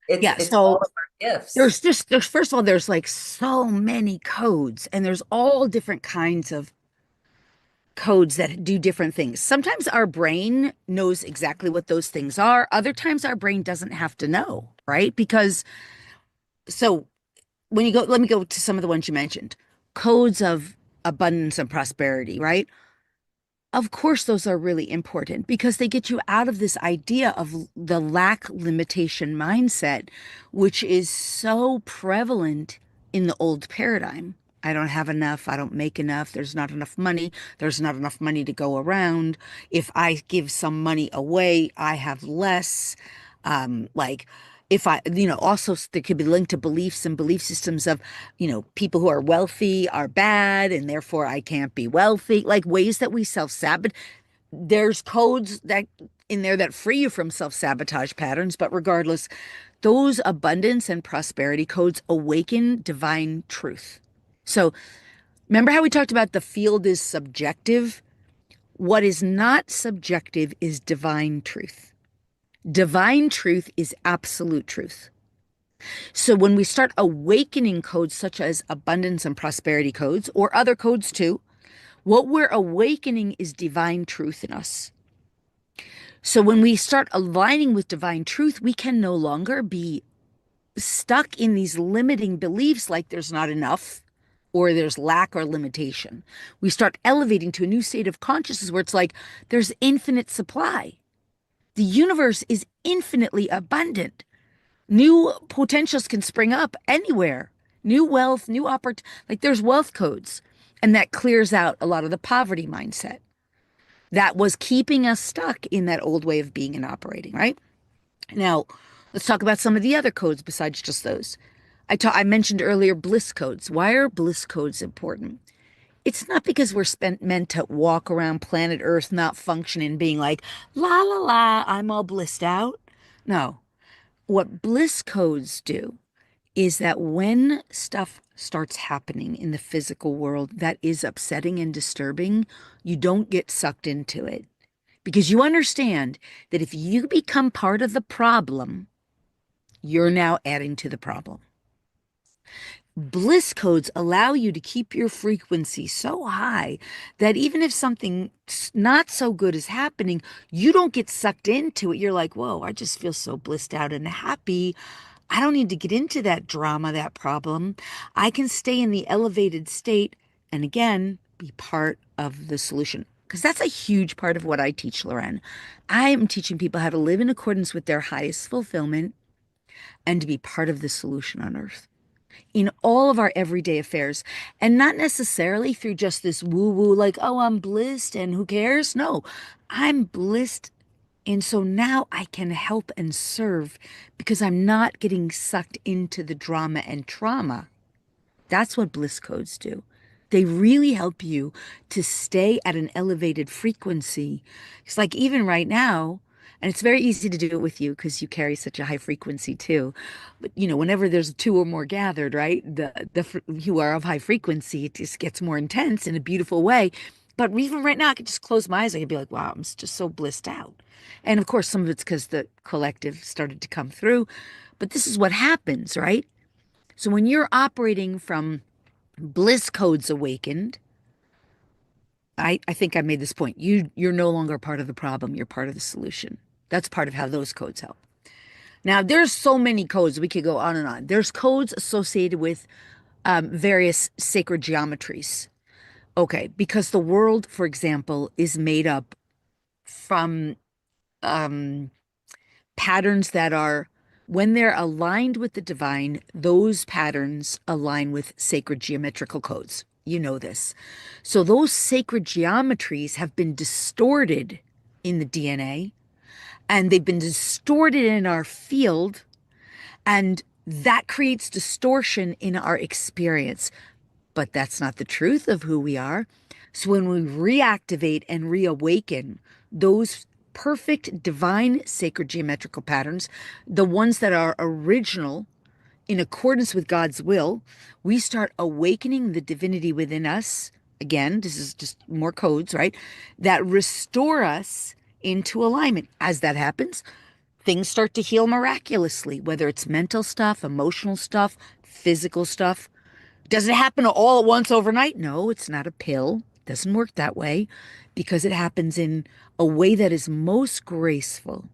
[SPEAKER 1] It's
[SPEAKER 2] Yeah.
[SPEAKER 1] it's all
[SPEAKER 2] So
[SPEAKER 1] of our gifts.
[SPEAKER 2] there's first of all, there's like so many codes, and there's all different kinds of codes that do different things. Sometimes our brain knows exactly what those things are. Other times our brain doesn't have to know, right? Because so when you go, let me go to some of the ones you mentioned. Codes of abundance and prosperity, right? Of course, those are really important because they get you out of this idea of the lack limitation mindset, which is so prevalent in the old paradigm. I don't have enough. I don't make enough. There's not enough money. There's not enough money to go around. If I give some money away, I have less. Like if I, also there could be linked to beliefs and belief systems of, people who are wealthy are bad and therefore I can't be wealthy, like ways that we self-sabotage. There's codes that in there that free you from self-sabotage patterns, but regardless, those abundance and prosperity codes awaken divine truth. So remember how we talked about the field is subjective? What is not subjective is divine truth. Divine truth is absolute truth. So when we start awakening codes such as abundance and prosperity codes, or other codes too, what we're awakening is divine truth in us. So when we start aligning with divine truth, we can no longer be stuck in these limiting beliefs like there's not enough or there's lack or limitation. We start elevating to a new state of consciousness where it's like there's infinite supply. The universe is infinitely abundant. New potentials can spring up anywhere. New wealth, new opportunity. Like there's wealth codes. And that clears out a lot of the poverty mindset that was keeping us stuck in that old way of being and operating, right? Now, let's talk about some of the other codes besides just those. I mentioned earlier bliss codes. Why are bliss codes important? It's not because meant to walk around planet Earth not functioning, being like, la la la, I'm all blissed out. No. What bliss codes do is that when stuff starts happening in the physical world that is upsetting and disturbing, you don't get sucked into it because you understand that if you become part of the problem, you're now adding to the problem. Bliss codes allow you to keep your frequency so high that even if something not so good is happening, you don't get sucked into it. You're like, whoa, I just feel so blissed out and happy. I don't need to get into that drama, that problem. I can stay in the elevated state and again, be part of the solution. Because that's a huge part of what I teach, Loren. I am teaching people how to live in accordance with their highest fulfillment and to be part of the solution on earth in all of our everyday affairs, and not necessarily through just this woo woo, like, oh, I'm blissed and who cares? No, I'm blissed. And so now I can help and serve because I'm not getting sucked into the drama and trauma. That's what bliss codes do. They really help you to stay at an elevated frequency. It's like even right now, and it's very easy to do it with you because you carry such a high frequency too. But whenever there's two or more gathered, right? The you are of high frequency, it just gets more intense in a beautiful way. But even right now, I could just close my eyes. I could be like, wow, I'm just so blissed out. And of course, some of it's because the collective started to come through. But this is what happens, right? So when you're operating from bliss codes awakened, I think I made this point. You're no longer part of the problem, you're part of the solution. That's part of how those codes help. Now, there's so many codes, we could go on and on. There's codes associated with various sacred geometries. Okay, because the world, for example, is made up from um, patterns that are, when they're aligned with the divine, those patterns align with sacred geometrical codes. You know this. So those sacred geometries have been distorted in the DNA and they've been distorted in our field, and that creates distortion in our experience. But that's not the truth of who we are. So when we reactivate and reawaken those perfect divine sacred geometrical patterns, the ones that are original in accordance with God's will, we start awakening the divinity within us. Again, this is just more codes, right? That restore us into alignment. As that happens, things start to heal miraculously, whether it's mental stuff, emotional stuff, physical stuff. Does it happen all at once overnight? No, it's not a pill. It doesn't work that way because it happens in a way that is most graceful,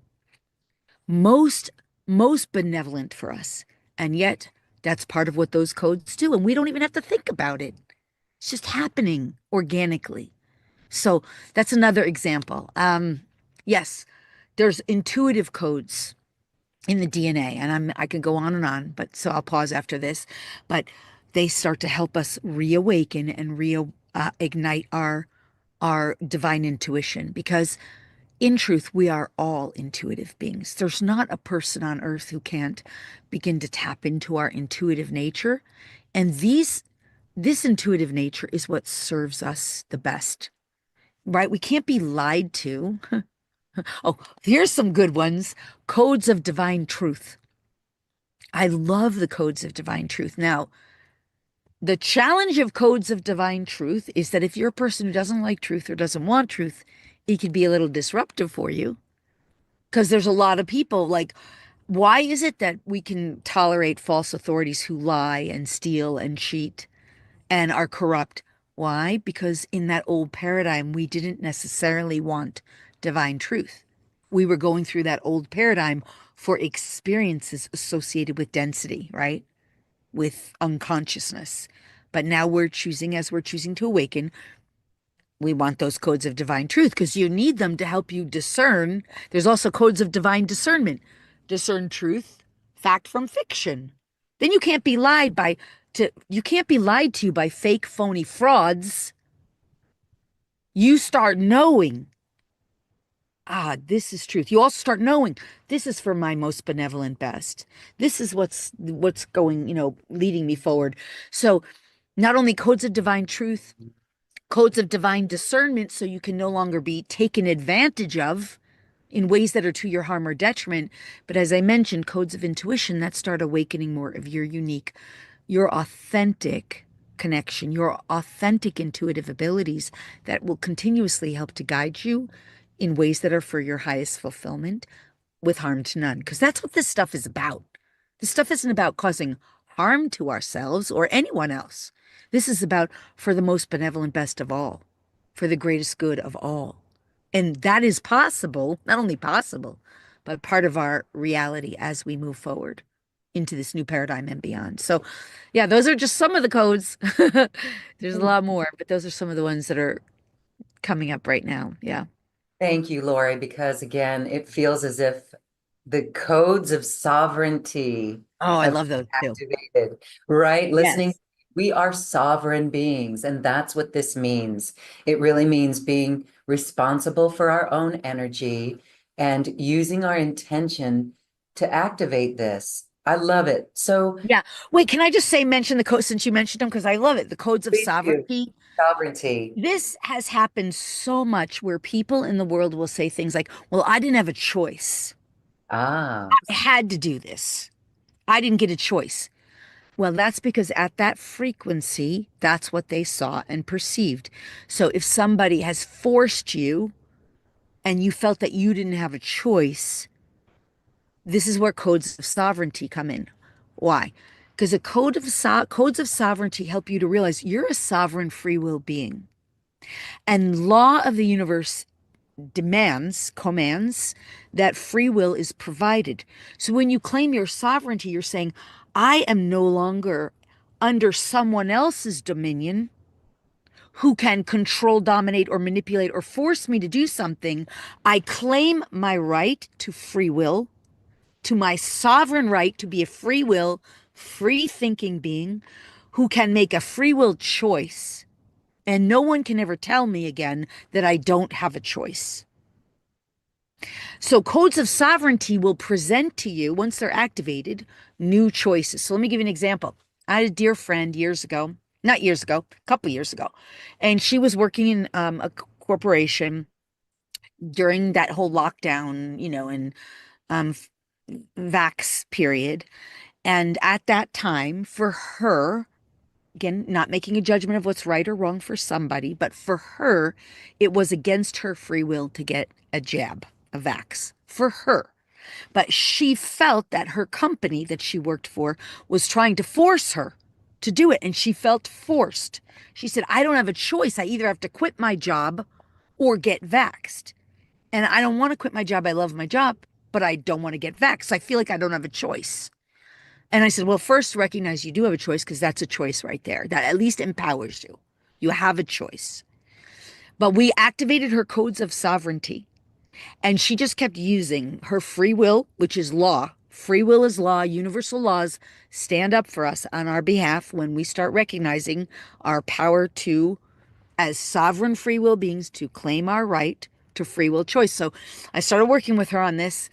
[SPEAKER 2] most most benevolent for us. And yet that's part of what those codes do. And we don't even have to think about it. It's just happening organically. So that's another example. Yes, there's intuitive codes in the DNA, and I can go on and on, but so I'll pause after this. But they start to help us reawaken and reignite our divine intuition because in truth, we are all intuitive beings. There's not a person on earth who can't begin to tap into our intuitive nature. And this intuitive nature is what serves us the best, right? We can't be lied to. Oh, here's some good ones. Codes of divine truth. I love the codes of divine truth. Now, the challenge of codes of divine truth is that if you're a person who doesn't like truth or doesn't want truth, it could be a little disruptive for you. Because there's a lot of people like, why is it that we can tolerate false authorities who lie and steal and cheat and are corrupt? Why? Because in that old paradigm, we didn't necessarily want divine truth. We were going through that old paradigm for experiences associated with density, right? With unconsciousness. But now as we're choosing to awaken, we want those codes of divine truth because you need them to help you discern. There's also codes of divine discernment. Discern truth, fact from fiction. Then you can't be lied to by fake phony frauds. You start knowing, this is truth. You also start knowing this is for my most benevolent best. This is what's going, leading me forward. So not only codes of divine truth, codes of divine discernment so you can no longer be taken advantage of in ways that are to your harm or detriment. But as I mentioned, codes of intuition that start awakening more of your unique, your authentic connection, your authentic intuitive abilities that will continuously help to guide you in ways that are for your highest fulfillment with harm to none. Because that's what this stuff is about. This stuff isn't about causing harm to ourselves or anyone else. This is about for the most benevolent best of all, for the greatest good of all. And that is possible, not only possible, but part of our reality as we move forward into this new paradigm and beyond. So, yeah, those are just some of the codes. There's a lot more, but those are some of the ones that are coming up right now. Yeah.
[SPEAKER 1] Thank you, Lori, because again, it feels as if the codes of sovereignty
[SPEAKER 2] Oh, I
[SPEAKER 1] have
[SPEAKER 2] love those too.
[SPEAKER 1] activated, right? Listening,
[SPEAKER 2] Yes.
[SPEAKER 1] we are sovereign beings, and that's what this means. It really means being responsible for our own energy and using our intention to activate this. I love it. So
[SPEAKER 2] Yeah. Wait, can I just say, mention the code since you mentioned them? Because I love it. The codes of
[SPEAKER 1] please do
[SPEAKER 2] sovereignty.
[SPEAKER 1] sovereignty.
[SPEAKER 2] This has happened so much where people in the world will say things like, well, I didn't have a choice.
[SPEAKER 1] Ah,
[SPEAKER 2] I had to do this. I didn't get a choice. Well, that's because at that frequency, that's what they saw and perceived. So if somebody has forced you and you felt that you didn't have a choice, this is where codes of sovereignty come in. Why? Because codes of sovereignty help you to realize you're a sovereign free will being. And law of the universe commands that free will is provided. So when you claim your sovereignty, you're saying, I am no longer under someone else's dominion who can control, dominate, or manipulate or force me to do something. I claim my right to free will, to my sovereign right to be a free will, free thinking being who can make a free will choice. And no one can ever tell me again that I don't have a choice. So, codes of sovereignty will present to you, once they're activated, new choices. So, let me give you an example. I had a dear friend years ago, not years ago, a couple years ago, and she was working in a corporation during that whole lockdown, and um, vax period. And at that time, for her, again, not making a judgment of what's right or wrong for somebody, but for her, it was against her free will to get a jab, a vax, for her. But she felt that her company that she worked for was trying to force her to do it. And she felt forced. She said, I don't have a choice. I either have to quit my job or get vaxxed. And I don't want to quit my job. I love my job, but I don't want to get vaxxed. I feel like I don't have a choice. And I said, well, first recognize you do have a choice because that's a choice right there. That at least empowers you. You have a choice. But we activated her codes of sovereignty. And she just kept using her free will, which is law. Free will is law. Universal laws stand up for us on our behalf when we start recognizing our power to, as sovereign free will beings, to claim our right to free will choice. So I started working with her on this.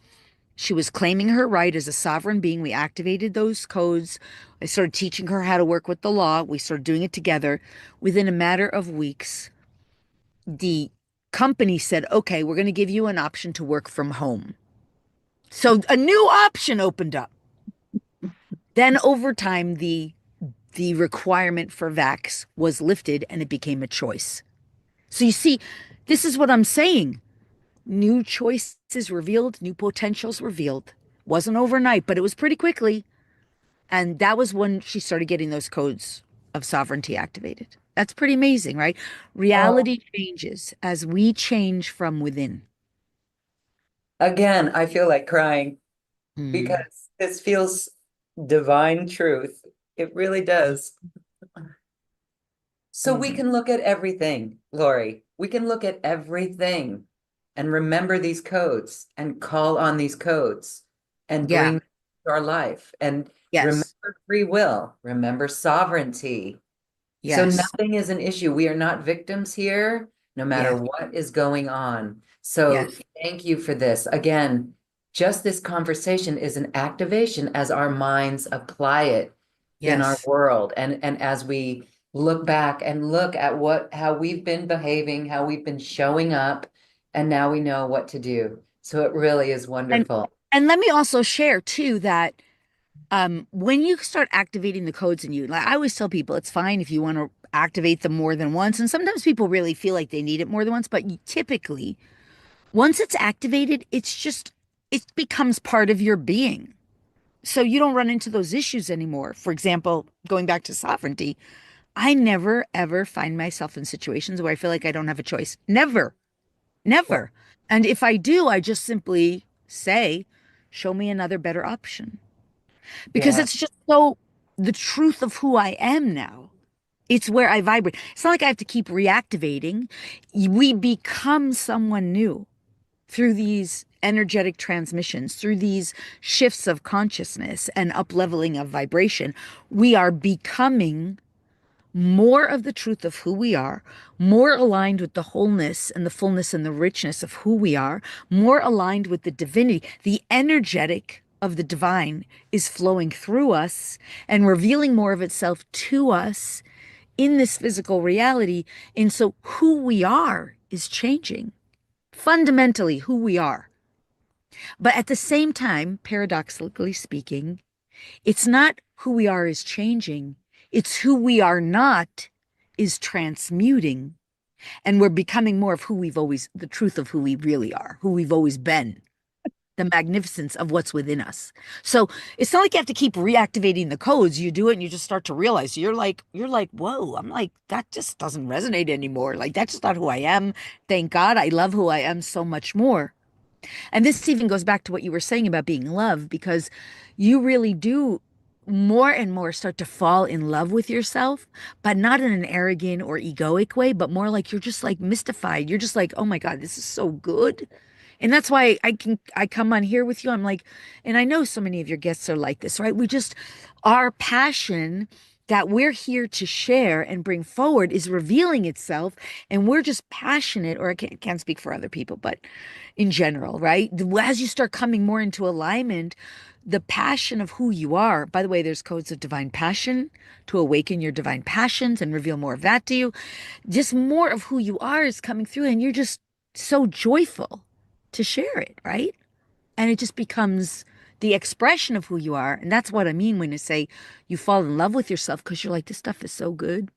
[SPEAKER 2] She was claiming her right as a sovereign being. We activated those codes. I started teaching her how to work with the law. We started doing it together. Within a matter of weeks, the company said, okay, we're going to give you an option to work from home. So a new option opened up. Then over time, the requirement for vax was lifted and it became a choice. So you see, this is what I'm saying. New choices revealed, new potentials revealed. Wasn't overnight, but it was pretty quickly. And that was when she started getting those codes of sovereignty activated. That's pretty amazing, right?
[SPEAKER 1] oh,
[SPEAKER 2] Reality changes as we change from within.
[SPEAKER 1] again, I feel like crying
[SPEAKER 2] Mm.
[SPEAKER 1] because this feels divine truth. It really does. So we
[SPEAKER 2] Mhm.
[SPEAKER 1] can look at everything, Lori. We can look at everything and remember these codes and call on these codes and
[SPEAKER 2] Yeah.
[SPEAKER 1] bring them to our life and
[SPEAKER 2] Yes.
[SPEAKER 1] remember free will, remember sovereignty. So
[SPEAKER 2] Yes.
[SPEAKER 1] nothing is an issue. We are not victims here, no matter
[SPEAKER 2] Yes.
[SPEAKER 1] what is going on. So
[SPEAKER 2] Yes.
[SPEAKER 1] thank you for this. Again, just this conversation is an activation as our minds apply it in our
[SPEAKER 2] Yes.
[SPEAKER 1] world. And as we look back and look at how we've been behaving, how we've been showing up, and now we know what to do. So it really is
[SPEAKER 2] And
[SPEAKER 1] wonderful.
[SPEAKER 2] and let me also share too that when you start activating the codes in you, like I always tell people, it's fine if you want to activate them more than once. And sometimes people really feel like they need it more than once, but typically, once it's activated, it becomes part of your being. So you don't run into those issues anymore. For example, going back to sovereignty, I never ever find myself in situations where I feel like I don't have a choice. Never,
[SPEAKER 1] Well,
[SPEAKER 2] never. And if I do, I just simply say, show me another better option. Because
[SPEAKER 1] yeah,
[SPEAKER 2] it's just so the truth of who I am now. It's where I vibrate. It's not like I have to keep reactivating. We become someone new through these energetic transmissions, through these shifts of consciousness and up-leveling of vibration. We are becoming more of the truth of who we are, more aligned with the wholeness and the fullness and the richness of who we are, more aligned with the divinity. The energetic of the divine is flowing through us and revealing more of itself to us in this physical reality. And so who we are is changing, fundamentally, who we are. But at the same time, paradoxically speaking, it's not who we are is changing, it's who we are not is transmuting. And we're becoming more of who we've always, the truth of who we really are, who we've always been, the magnificence of what's within us. So it's not like you have to keep reactivating the codes. You do it and you just start to realize you're like, whoa, I'm like, that just doesn't resonate anymore. Like, that's just not who I am. Thank God I love who I am so much more. And this even goes back to what you were saying about being loved, because you really do more and more start to fall in love with yourself, but not in an arrogant or egoic way, but more like you're just like mystified. You're just like, oh my God, this is so good. And that's why I come on here with you. I'm like, and I know so many of your guests are like this, right? We just our passion that we're here to share and bring forward is revealing itself, and we're just passionate, or I can't speak for other people, but in general, right? As you start coming more into alignment, the passion of who you are. By the way, there's codes of divine passion to awaken your divine passions and reveal more of that to you. Just more of who you are is coming through, and you're just so joyful to share it, right? And it just becomes the expression of who you are. And that's what I mean when I say you fall in love with yourself, because you're like, this stuff is so good,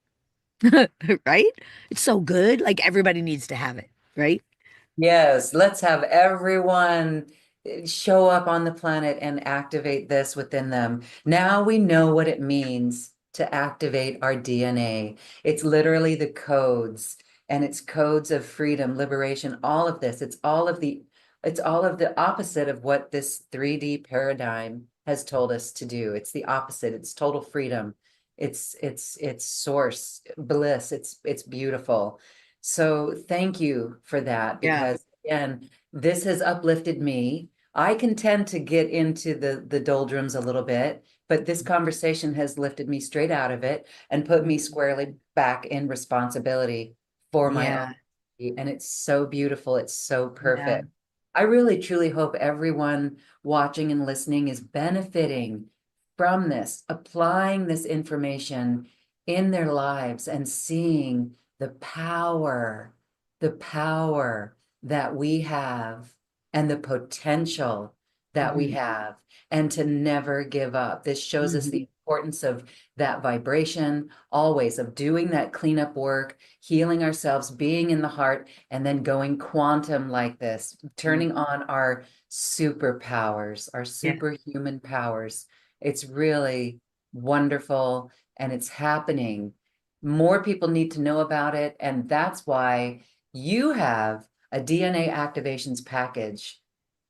[SPEAKER 2] right? It's so good. Like everybody needs to have it, right?
[SPEAKER 1] yes, let's have everyone show up on the planet and activate this within them. Now we know what it means to activate our DNA. It's literally the codes, and it's codes of freedom, liberation, all of this. It's all of the opposite of what this 3D paradigm has told us to do. It's the opposite. It's total freedom. It's source bliss. It's beautiful. So thank you for that,
[SPEAKER 2] Yeah.
[SPEAKER 1] because again, this has uplifted me. I can tend to get into the doldrums a little bit, but this conversation has lifted me straight out of it and put me squarely back in responsibility for my own.
[SPEAKER 2] Yeah.
[SPEAKER 1] And it's so beautiful. It's so
[SPEAKER 2] Yeah.
[SPEAKER 1] perfect. I really truly hope everyone watching and listening is benefiting from this, applying this information in their lives and seeing the power that we have and the potential that we
[SPEAKER 2] Mhm.
[SPEAKER 1] have, and to never give up. This shows us
[SPEAKER 2] Mhm.
[SPEAKER 1] the importance of that vibration, always of doing that cleanup work, healing ourselves, being in the heart, and then going quantum like this,
[SPEAKER 2] Mhm.
[SPEAKER 1] turning on our superpowers, our
[SPEAKER 2] Yeah.
[SPEAKER 1] superhuman powers. It's really wonderful, and it's happening. More people need to know about it. And that's why you have a DNA activations package.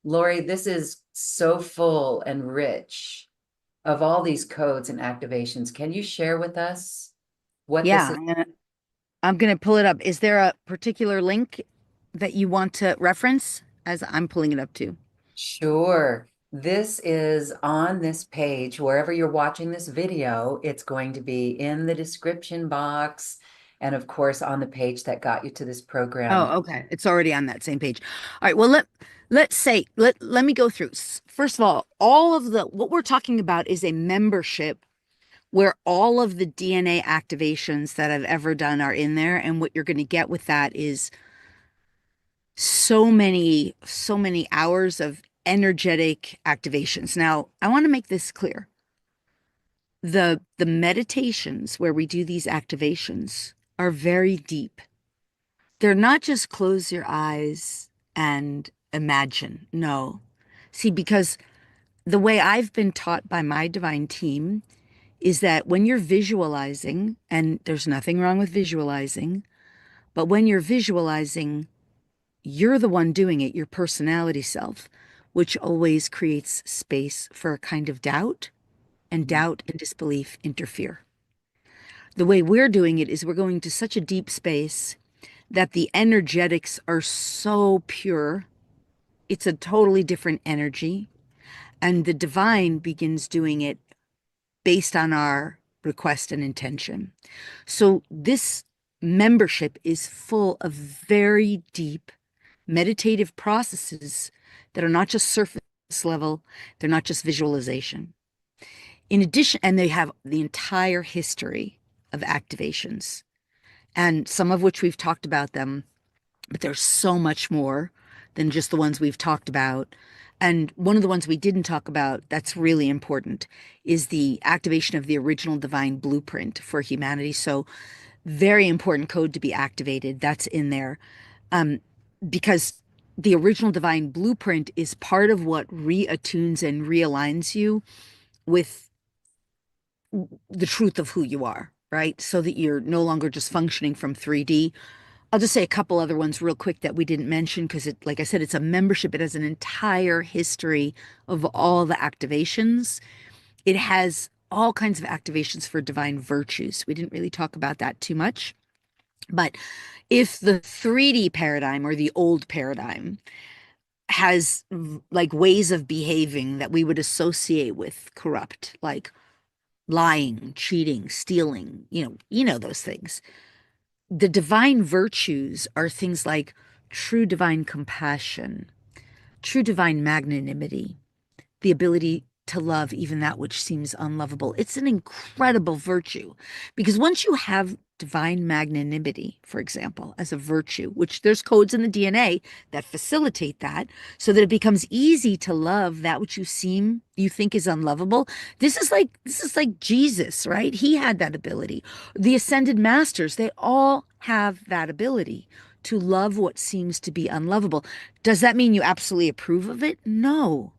[SPEAKER 1] Lori, this is so full and rich of all these codes and activations. Can you share with us what this
[SPEAKER 2] Yeah.
[SPEAKER 1] is?
[SPEAKER 2] I'm gonna pull it up. Is there a particular link that you want to reference as I'm pulling it up too?
[SPEAKER 1] Sure. This is on this page. Wherever you're watching this video, it's going to be in the description box. And of course, on the page that got you to this program.
[SPEAKER 2] Oh, okay. It's already on that same page. All right. Well, let's say let me go through. First of all of the what we're talking about is a membership where all of the DNA activations that I've ever done are in there, and what you're going to get with that is so many hours of energetic activations. Now, I want to make this clear. The meditations where we do these activations are very deep. They're not just close your eyes and imagine. No. See, because the way I've been taught by my divine team is that when you're visualizing, and there's nothing wrong with visualizing, but when you're visualizing, you're the one doing it, your personality self, which always creates space for a kind of doubt, and
[SPEAKER 1] Mhm.
[SPEAKER 2] doubt and disbelief interfere. The way we're doing it is we're going to such a deep space that the energetics are so pure. It's a totally different energy. And the divine begins doing it based on our request and intention. So this membership is full of very deep meditative processes that are not just surface level, they're not just visualization. In addition, and they have the entire history of activations, and some of which we've talked about them, but there's so much more than just the ones we've talked about. And one of the ones we didn't talk about that's really important is the activation of the original divine blueprint for humanity. So, very important code to be activated. That's in there. Um, because the original divine blueprint is part of what reattunes and realigns you with the truth of who you are, right? So that you're no longer just functioning from 3D. I'll just say a couple other ones real quick that we didn't mention because it, like I said, it's a membership. It has an entire history of all the activations. It has all kinds of activations for divine virtues. We didn't really talk about that too much. But if the 3D paradigm or the old paradigm has like ways of behaving that we would associate with corrupt, like lying, cheating, stealing, those things. The divine virtues are things like true divine compassion, true divine magnanimity, the ability to love even that which seems unlovable. It's an incredible virtue because once you have divine magnanimity, for example, as a virtue, which there's codes in the DNA that facilitate that so that it becomes easy to love that which you think is unlovable. This is like Jesus, right? He had that ability. The ascended masters, they all have that ability to love what seems to be unlovable. Does that mean you absolutely approve of it? No.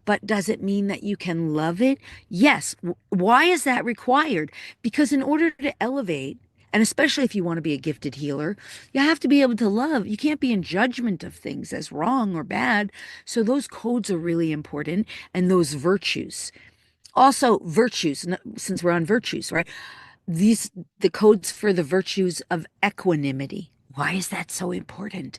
[SPEAKER 2] But does it mean that you can love it? Yes. Why is that required? Because in order to elevate, and especially if you want to be a gifted healer, you have to be able to love. You can't be in judgment of things as wrong or bad. So those codes are really important and those virtues. Also, virtues, since we're on virtues, right? These the codes for the virtues of equanimity. Why is that so important?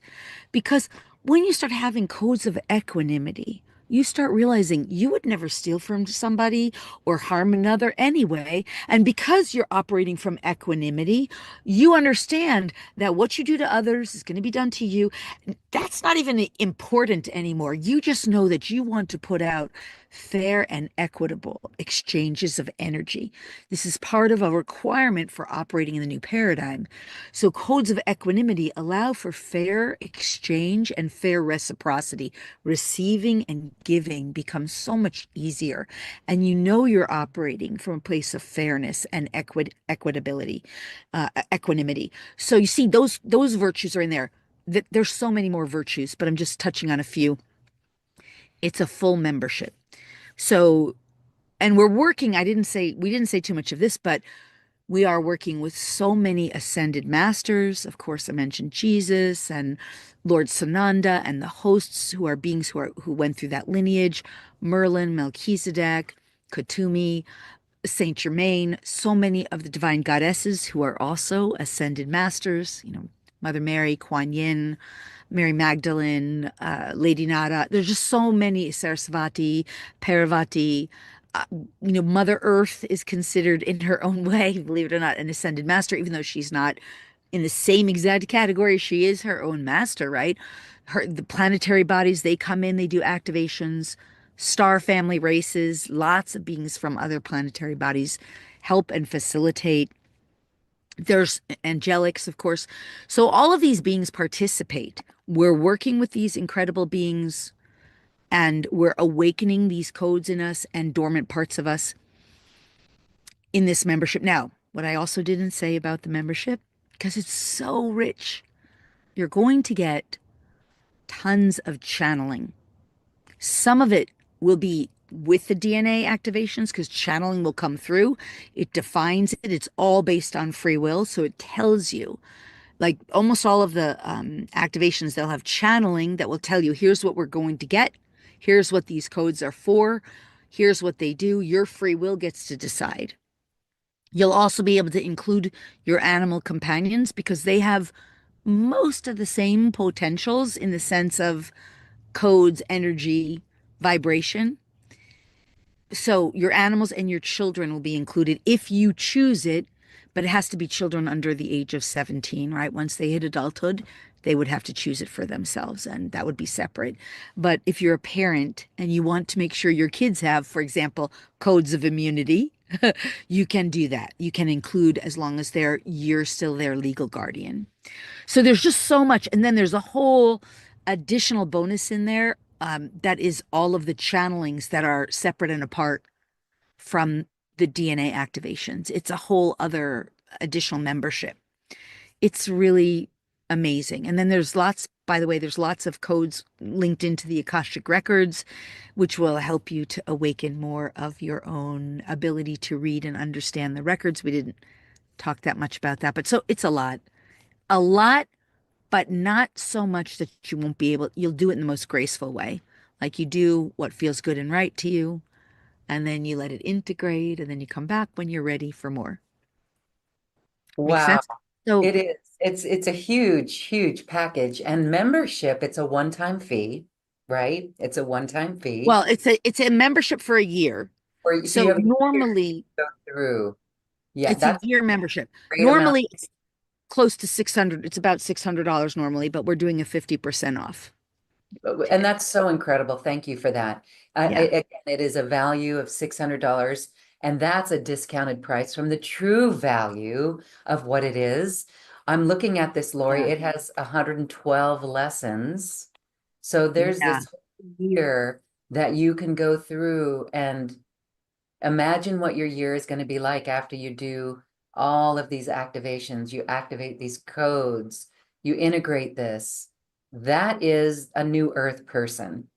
[SPEAKER 2] Because when you start having codes of equanimity, you start realizing you would never steal from somebody or harm another anyway. And because you're operating from equanimity, you understand that what you do to others is going to be done to you. That's not even important anymore. You just know that you want to put out fair and equitable exchanges of energy. This is part of a requirement for operating in the new paradigm. So, codes of equanimity allow for fair exchange and fair reciprocity. Receiving and giving becomes so much easier. And you know you're operating from a place of fairness and equitability, equanimity. So, you see, those virtues are in there. There's so many more virtues, but I'm just touching on a few. It's a full membership. So, and we're working, we didn't say too much of this, but we are working with so many ascended masters. Of course, I mentioned Jesus and Lord Sananda and the hosts who are beings who went through that lineage, Merlin, Melchizedek, Katumi, Saint Germain, so many of the divine goddesses who are also ascended masters, Mother Mary, Kuan Yin, Mary Magdalene, Lady Nada. There's just so many, Sarasvati, Parvati. Mother Earth is considered in her own way, believe it or not, an ascended master, even though she's not in the same exact category. She is her own master, right? The planetary bodies, they come in, they do activations. Star family races, lots of beings from other planetary bodies help and facilitate. There's angelics, of course. So all of these beings participate. We're working with these incredible beings and we're awakening these codes in us and dormant parts of us in this membership. Now, what I also didn't say about the membership, because it's so rich, you're going to get tons of channeling. Some of it will be with the DNA activations because channeling will come through. It defines it. It's all based on free will. So it tells you, like almost all of the activations, they'll have channeling that will tell you, here's what we're going to get. Here's what these codes are for. Here's what they do. Your free will gets to decide. You'll also be able to include your animal companions because they have most of the same potentials in the sense of codes, energy, vibration. So your animals and your children will be included if you choose it, but it has to be children under the age of 17, right? Once they hit adulthood, they would have to choose it for themselves, and that would be separate. But if you're a parent and you want to make sure your kids have, for example, codes of immunity, you can do that. You can include as long as you're still their legal guardian. So there's just so much. And then there's a whole additional bonus in there that is all of the channelings that are separate and apart from the DNA activations. It's a whole other additional membership. It's really amazing. And then there's lots, by the way, there's lots of codes linked into the Akashic records, which will help you to awaken more of your own ability to read and understand the records. We didn't talk that much about that, but so it's a lot, but not so much that you won't be able, you'll do it in the most graceful way. Like you do what feels good and right to you, and then you let it integrate, and then you come back when you're ready for more. Make
[SPEAKER 1] Wow,
[SPEAKER 2] sense? So,
[SPEAKER 1] it is. It's a huge, huge package. And membership, it's a one-time fee, right? It's a one-time fee.
[SPEAKER 2] well, it's a membership for a year.
[SPEAKER 1] Or so you
[SPEAKER 2] So
[SPEAKER 1] have a year
[SPEAKER 2] normally
[SPEAKER 1] to go through. Yeah,
[SPEAKER 2] it's a
[SPEAKER 1] that's a
[SPEAKER 2] year membership.
[SPEAKER 1] great amount.
[SPEAKER 2] Normally it's close to 600. It's about $600 normally, but we're doing a 50% off
[SPEAKER 1] And
[SPEAKER 2] today.
[SPEAKER 1] that's so incredible. Thank you for that.
[SPEAKER 2] Yeah.
[SPEAKER 1] Again, it is a value of $600, and that's a discounted price from the true value of what it is. I'm looking at this, Lori.
[SPEAKER 2] Yeah.
[SPEAKER 1] It has 112 lessons. So there's
[SPEAKER 2] Yeah.
[SPEAKER 1] this whole year that you can go through and imagine what your year is going to be like after you do all of these activations. You activate these codes, you integrate this. That is a new earth person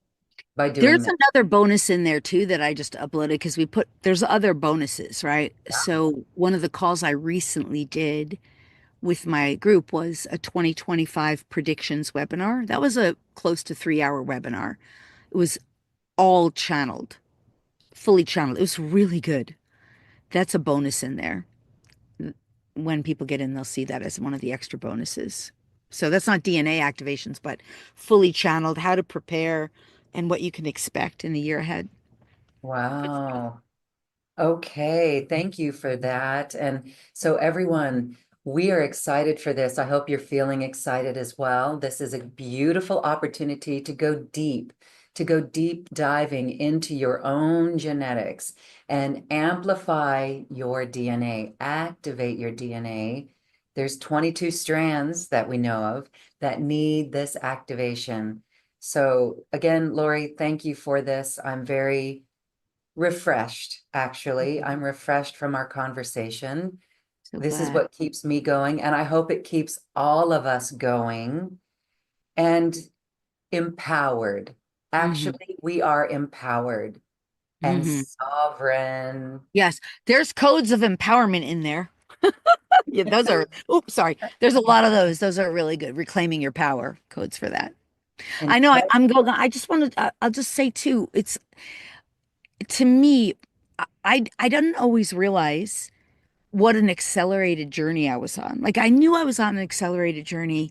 [SPEAKER 1] by doing
[SPEAKER 2] There's
[SPEAKER 1] that.
[SPEAKER 2] another bonus in there too that I just uploaded because there's other bonuses, right? So one of the calls I recently did with my group was a 2025 predictions webinar. That was a close to 3 hour webinar. It was all channeled, fully channeled. It was really good. That's a bonus in there. When people get in, they'll see that as one of the extra bonuses. So that's not DNA activations, but fully channeled, how to prepare and what you can expect in the year ahead.
[SPEAKER 1] Wow. Okay, thank you for that. And so, everyone, we are excited for this. I hope you're feeling excited as well. This is a beautiful opportunity to go deep diving into your own genetics and amplify your DNA, activate your DNA. There's 22 strands that we know of that need this activation. So, again, Lori, thank you for this. I'm very refreshed, actually. I'm refreshed from our conversation.
[SPEAKER 2] So
[SPEAKER 1] This is
[SPEAKER 2] glad.
[SPEAKER 1] what keeps me going, and I hope it keeps all of us going and empowered.
[SPEAKER 2] Hmm.
[SPEAKER 1] Actually, we are empowered and
[SPEAKER 2] Hmm.
[SPEAKER 1] sovereign.
[SPEAKER 2] Yes, there's codes of empowerment in there. Yeah, those are, oops, sorry. There's a lot of those. Those are really good. Reclaiming your power codes for that.
[SPEAKER 1] And
[SPEAKER 2] I know I'm going, I just wanted, I'll just say too, it's to me, I didn't always realize what an accelerated journey I was on. Like I knew I was on an accelerated journey,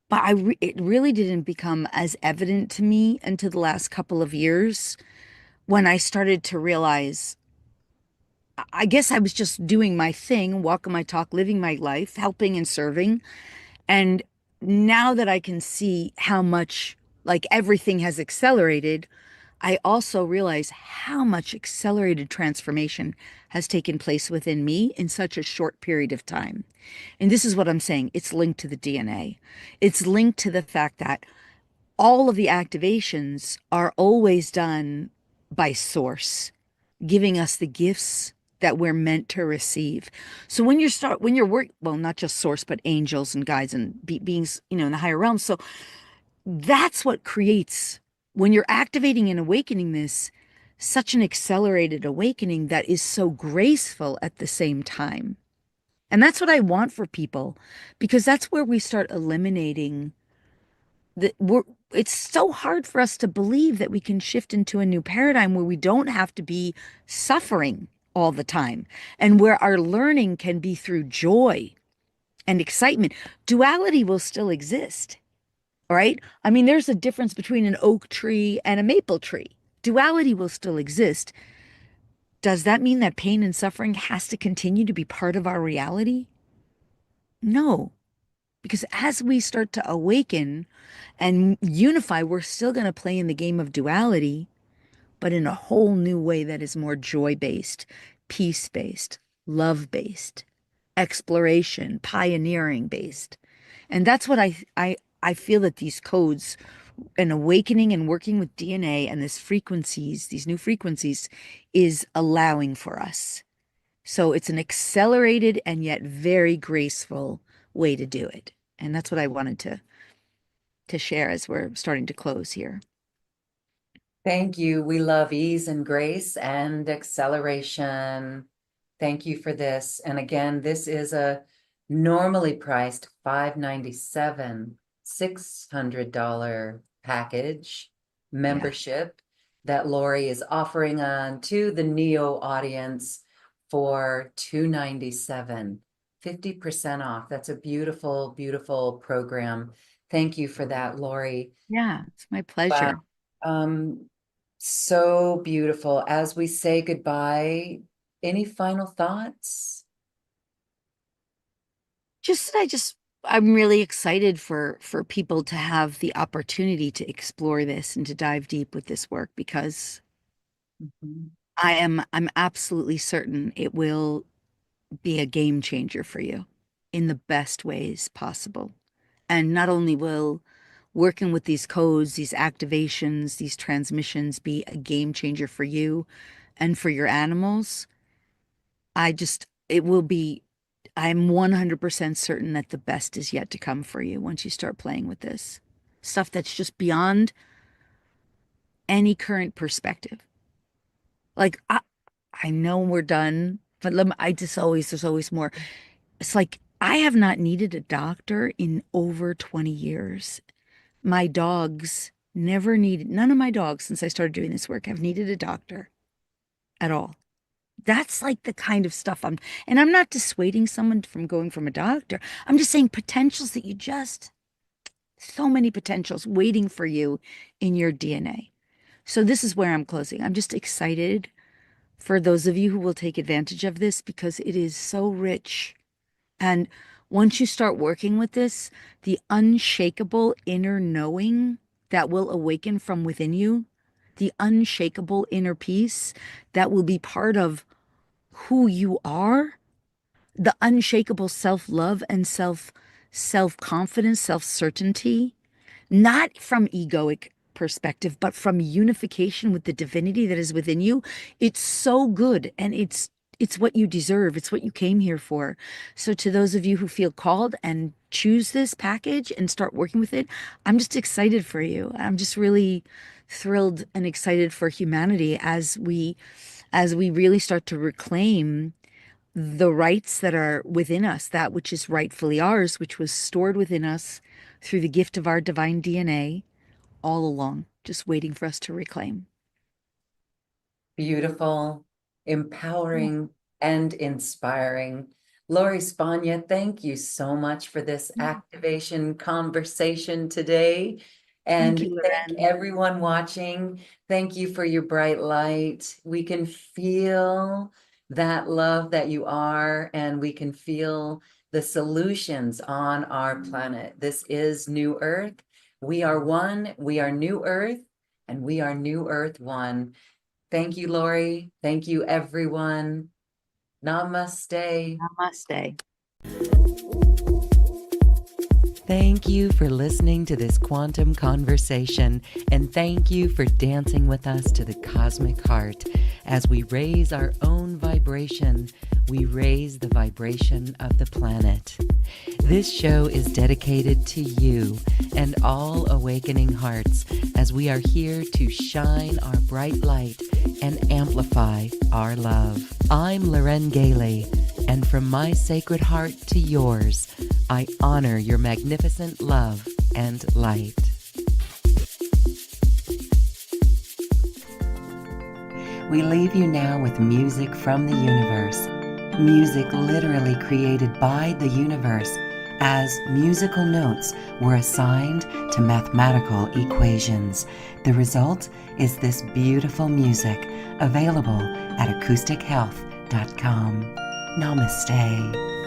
[SPEAKER 2] but it really didn't become as evident to me until the last couple of years when I started to realize I guess I was just doing my thing, walking my talk, living my life, helping and serving. And now that I can see how much like everything has accelerated, I also realize how much accelerated transformation has taken place within me in such a short period of time. And this is what I'm saying. It's linked to the DNA. It's linked to the fact that all of the activations are always done by source, giving us the gifts that we're meant to receive. So when you're work, well, not just source, but angels and guides and beings, in the higher realms. So that's what creates when you're activating and awakening this. such an accelerated awakening that is so graceful at the same time. And that's what I want for people, because that's where we start eliminating it's so hard for us to believe that we can shift into a new paradigm where we don't have to be suffering all the time, and where our learning can be through joy and excitement. Duality will still exist. All right. I mean, there's a difference between an oak tree and a maple tree. Duality will still exist. Does that mean that pain and suffering has to continue to be part of our reality? No, because as we start to awaken and unify, we're still going to play in the game of duality, but in a whole new way that is more joy based, peace based, love based, exploration, pioneering based. And that's what I feel that these codes and awakening and working with DNA and this frequencies, these new frequencies, is allowing for us. So it's an accelerated and yet very graceful way to do it. And that's what I wanted to share as we're starting to close here.
[SPEAKER 1] Thank you. We love ease and grace and acceleration. Thank you for this. And again, this is a normally priced $597, $600 package
[SPEAKER 2] Yeah.
[SPEAKER 1] membership that Lori is offering on to the Neo audience for $297, 50% off. That's a beautiful, beautiful program. Thank you for that, Lori.
[SPEAKER 2] Yeah, it's my
[SPEAKER 1] Wow.
[SPEAKER 2] pleasure.
[SPEAKER 1] Um, so beautiful. As we say goodbye, any final thoughts?
[SPEAKER 2] Just that I'm really excited for people to have the opportunity to explore this and to dive deep with this work, because
[SPEAKER 1] Mhm.
[SPEAKER 2] I'm absolutely certain it will be a game changer for you in the best ways possible. And not only will working with these codes, these activations, these transmissions be a game changer for you and for your animals, it will be, I'm 100% certain that the best is yet to come for you once you start playing with this stuff that's just beyond any current perspective. Like, I know we're done, but there's always more. It's like I have not needed a doctor in over 20 years. My dogs never needed, none of my dogs since I started doing this work have needed a doctor at all. That's like the kind of stuff and I'm not dissuading someone from going from a doctor. I'm just saying potentials that so many potentials waiting for you in your DNA. So this is where I'm closing. I'm just excited for those of you who will take advantage of this, because it is so rich. And once you start working with this, the unshakable inner knowing that will awaken from within you, the unshakable inner peace that will be part of who you are, the unshakable self-love and self-confidence, self-certainty, not from egoic perspective, but from unification with the divinity that is within you. It's so good, and it's what you deserve. It's what you came here for. So to those of you who feel called and choose this package and start working with it, I'm just excited for you. I'm just really thrilled and excited for humanity as we really start to reclaim the rights that are within us, that which is rightfully ours, which was stored within us through the gift of our divine DNA all along, just waiting for us to reclaim.
[SPEAKER 1] Beautiful,
[SPEAKER 2] Yeah.
[SPEAKER 1] empowering, and inspiring. Lori Spagna, thank you so much for this activation conversation today.
[SPEAKER 2] Thank
[SPEAKER 1] And
[SPEAKER 2] you,
[SPEAKER 1] thank
[SPEAKER 2] Loren.
[SPEAKER 1] everyone watching. Thank you for your bright light. We can feel that love that you are, and we can feel the solutions on our planet. This is New Earth. We are one, we are New Earth, and we are New Earth One. Thank you, Lori. Thank you, everyone. Namaste.
[SPEAKER 2] Namaste.
[SPEAKER 1] Thank you for listening to this quantum conversation, and thank you for dancing with us to the cosmic heart. As we raise our own vibration, we raise the vibration of the planet. This show is dedicated to you and all awakening hearts as we are here to shine our bright light and amplify our love. I'm Loren Gailey, and from my sacred heart to yours, I honor your magnificent love and light. We leave you now with music from the universe. Music literally created by the universe as musical notes were assigned to mathematical equations. The result is this beautiful music available at acoustichealth.com. Namaste.